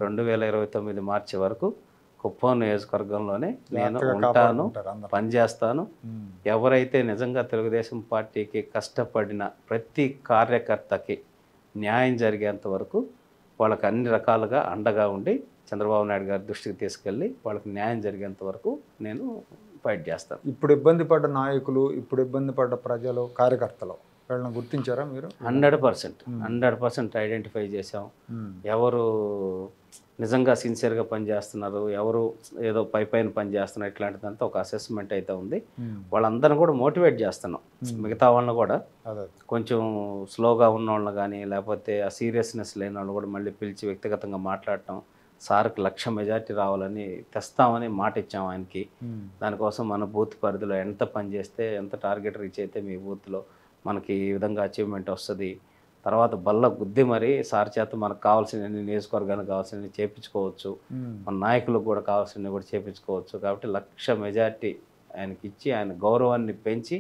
2029 మార్చి వరకు కుప్పం నియోజకవర్గంలోనే నేను ఉంటాను, పనిచేస్తాను. ఎవరైతే నిజంగా తెలుగుదేశం పార్టీకి కష్టపడిన ప్రతి కార్యకర్తకి న్యాయం జరిగేంత వరకు వాళ్ళకి అన్ని రకాలుగా అండగా ఉండి చంద్రబాబు నాయుడు గారి దృష్టికి తీసుకెళ్ళి వాళ్ళకి న్యాయం జరిగేంత వరకు నేను ఫైట్ చేస్తాను. ఇప్పుడు ఇబ్బంది పడ్డ నాయకులు, ఇప్పుడు ఇబ్బంది పడ్డ ప్రజలు, కార్యకర్తలు వీళ్ళని గుర్తించారా మీరు? 100% ఐడెంటిఫై చేసాం. ఎవరు నిజంగా సిన్సియర్గా పనిచేస్తున్నారు, ఎవరు ఏదో పైన పనిచేస్తున్నారు, ఇట్లాంటిదంతా ఒక అసెస్మెంట్ అయితే ఉంది. వాళ్ళందరిని కూడా మోటివేట్ చేస్తున్నాం. మిగతా వాళ్ళని కూడా కొంచెం స్లోగా ఉన్న వాళ్ళని కానీ లేకపోతే ఆ సీరియస్నెస్ లేని వాళ్ళు కూడా మళ్ళీ పిలిచి వ్యక్తిగతంగా మాట్లాడటం, సార్కి 1,00,000 మెజార్టీ రావాలని తెస్తామని మాట ఇచ్చాము ఆయనకి. దానికోసం మన బూత్ పరిధిలో ఎంత పని చేస్తే, ఎంత టార్గెట్ రీచ్ అయితే మీ బూత్లో మనకి ఈ విధంగా అచీవ్మెంట్ వస్తుంది, తర్వాత బల్ల గుద్ది మరి సార్ చేత మనకు కావాల్సిన నియోజకవర్గానికి కావాల్సినవి చేయించుకోవచ్చు, మన నాయకులకు కూడా కావాల్సినవి కూడా చేయించుకోవచ్చు. కాబట్టి 1,00,000 మెజార్టీ ఆయనకి ఇచ్చి ఆయన గౌరవాన్ని పెంచి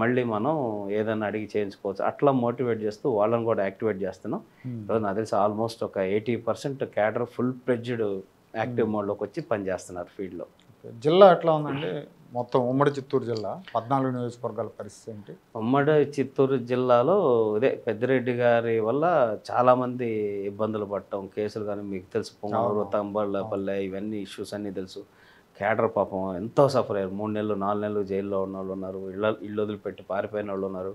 మళ్ళీ మనం ఏదైనా అడిగి చేయించుకోవచ్చు. అట్లా మోటివేట్ చేస్తూ వాళ్ళని కూడా యాక్టివేట్ చేస్తున్నాం. ఈరోజు నాకు తెలిసి ఆల్మోస్ట్ ఒక 80% క్యాడర్ ఫుల్ ఫ్లెడ్జ్డ్ యాక్టివ్ మోడ్లోకి వచ్చి పనిచేస్తున్నారు ఫీల్డ్లో. జిల్లా ఎట్లా ఉందండి? మొత్తం ఉమ్మడి చిత్తూరు జిల్లా 14 నియోజకవర్గాల పరిస్థితి ఏంటి? ఉమ్మడి చిత్తూరు జిల్లాలో ఇదే పెద్దిరెడ్డి గారి వల్ల చాలామంది ఇబ్బందులు పడటం, కేసులు కానీ మీకు తెలుసు, పొంగనూరు, తంబళ్ళపల్లె, ఇవన్నీ ఇష్యూస్ అన్నీ తెలుసు. క్యాడర్ పాపం ఎంతో సఫర్ అయ్యారు. 3 నెలలు 4 నెలలు జైల్లో ఉన్న వాళ్ళు ఉన్నారు, ఇళ్ళు వదిలిపెట్టి పారిపోయిన వాళ్ళు ఉన్నారు.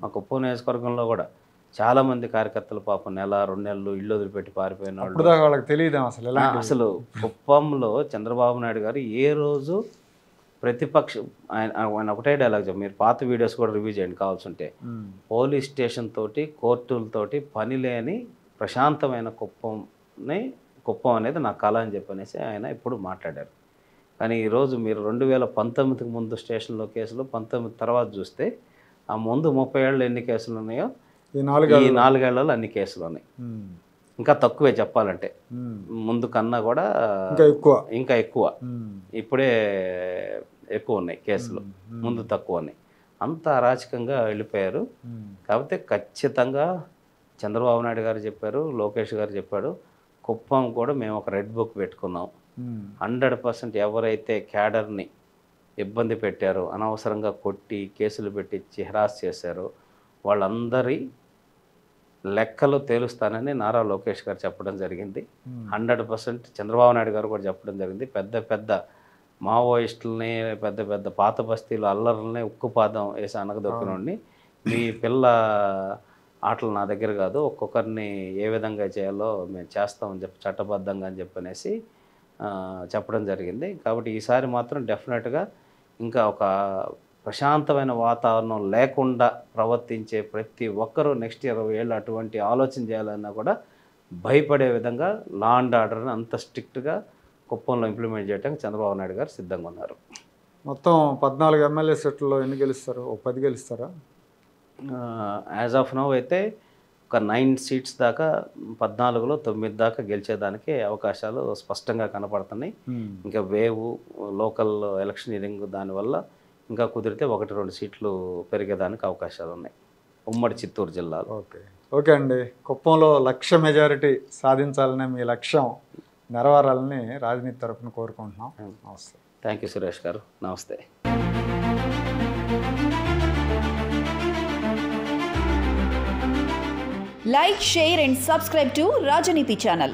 మా కుప్పం నియోజకవర్గంలో కూడా చాలామంది కార్యకర్తలు పాపం 1-2 నెలలు ఇళ్ళు వదిలిపెట్టి పారిపోయిన వాళ్ళు. వాళ్ళకి తెలియదు అసలు కుప్పంలో చంద్రబాబు నాయుడు గారు ఏ రోజు ప్రతిపక్షం ఆయన ఒకటే డైలాగ్ చెప్పారు, మీరు పాత వీడియోస్ కూడా రివ్యూ చేయండి కావాల్సి ఉంటే, పోలీస్ స్టేషన్ తోటి కోర్టులతోటి పని లేని ప్రశాంతమైన కుప్పం అనేది నా కళ అని చెప్పనేసి ఆయన ఇప్పుడు మాట్లాడారు. కానీ ఈరోజు మీరు 2019కి ముందు స్టేషన్లో కేసులు, 19 తర్వాత చూస్తే ఆ ముందు 30 ఏళ్ళు ఎన్ని కేసులు ఉన్నాయో ఈ 4 ఏళ్లలో అన్ని కేసులు ఉన్నాయి. ఇంకా తక్కువే చెప్పాలంటే, ముందు కన్నా కూడా ఇంకా ఎక్కువ. ఇప్పుడే ఎక్కువ ఉన్నాయి కేసులు, ముందు తక్కువ ఉన్నాయి. అంత అరాచకంగా వెళ్ళిపోయారు. కాకపోతే ఖచ్చితంగా చంద్రబాబు నాయుడు గారు చెప్పారు, లోకేష్ గారు చెప్పాడు, కుప్పం కూడా మేము ఒక రెడ్ బుక్ పెట్టుకున్నాం. 100% ఎవరైతే క్యాడర్ని ఇబ్బంది పెట్టారో, అనవసరంగా కొట్టి కేసులు పెట్టించి హెరాస్ చేశారో వాళ్ళందరి లెక్కలు తేలుస్తానని నారా లోకేష్ గారు చెప్పడం జరిగింది. 100% చంద్రబాబు నాయుడు గారు కూడా చెప్పడం జరిగింది. పెద్ద మావోయిస్టులని, పెద్ద పాత బస్తీలు అల్లర్లని ఉక్కుపాదం వేసి అనగదొక్కినోడిని మీ పిల్ల ఆటలు నా దగ్గర కాదు, ఒక్కొక్కరిని ఏ విధంగా చేయాలో మేము చేస్తామని చెప్పి చట్టబద్ధంగా అని చెప్పనేసి చెప్పడం జరిగింది. కాబట్టి ఈసారి మాత్రం డెఫినెట్గా ఇంకా ఒక ప్రశాంతమైన వాతావరణం లేకుండా ప్రవర్తించే ప్రతి ఒక్కరూ నెక్స్ట్ 20 ఏళ్ళు అటువంటి ఆలోచన చేయాలన్నా కూడా భయపడే విధంగా లా అండ్ ఆర్డర్ని అంత స్ట్రిక్ట్గా కుప్పంలో ఇంప్లిమెంట్ చేయడానికి చంద్రబాబు నాయుడు గారు సిద్ధంగా ఉన్నారు. మొత్తం 14 ఎమ్మెల్యే సీట్లలో ఎన్ని గెలుస్తారు? ఒక 10 గెలుస్తారా? యాజ్ ఆఫ్ నౌ అయితే ఒక 9 సీట్స్ దాకా 14లో 9 దాకా గెలిచేదానికి అవకాశాలు స్పష్టంగా కనపడుతున్నాయి. ఇంకా వేవు లోకల్ ఎలక్షనీరింగ్ దానివల్ల ఇంకా కుదిరితే 1-2 సీట్లు పెరిగేదానికి అవకాశాలు ఉన్నాయి ఉమ్మడి చిత్తూరు జిల్లాలో. ఓకే అండి, కుప్పంలో లక్ష మెజారిటీ సాధించాలనే మీ లక్ష్యం నెరవేరాలని రాజనీతి తరఫున కోరుకుంటున్నాం. నమస్తే. థ్యాంక్ యూ సురేష్ గారు. నమస్తే. Like, share and subscribe to Rajaniti channel.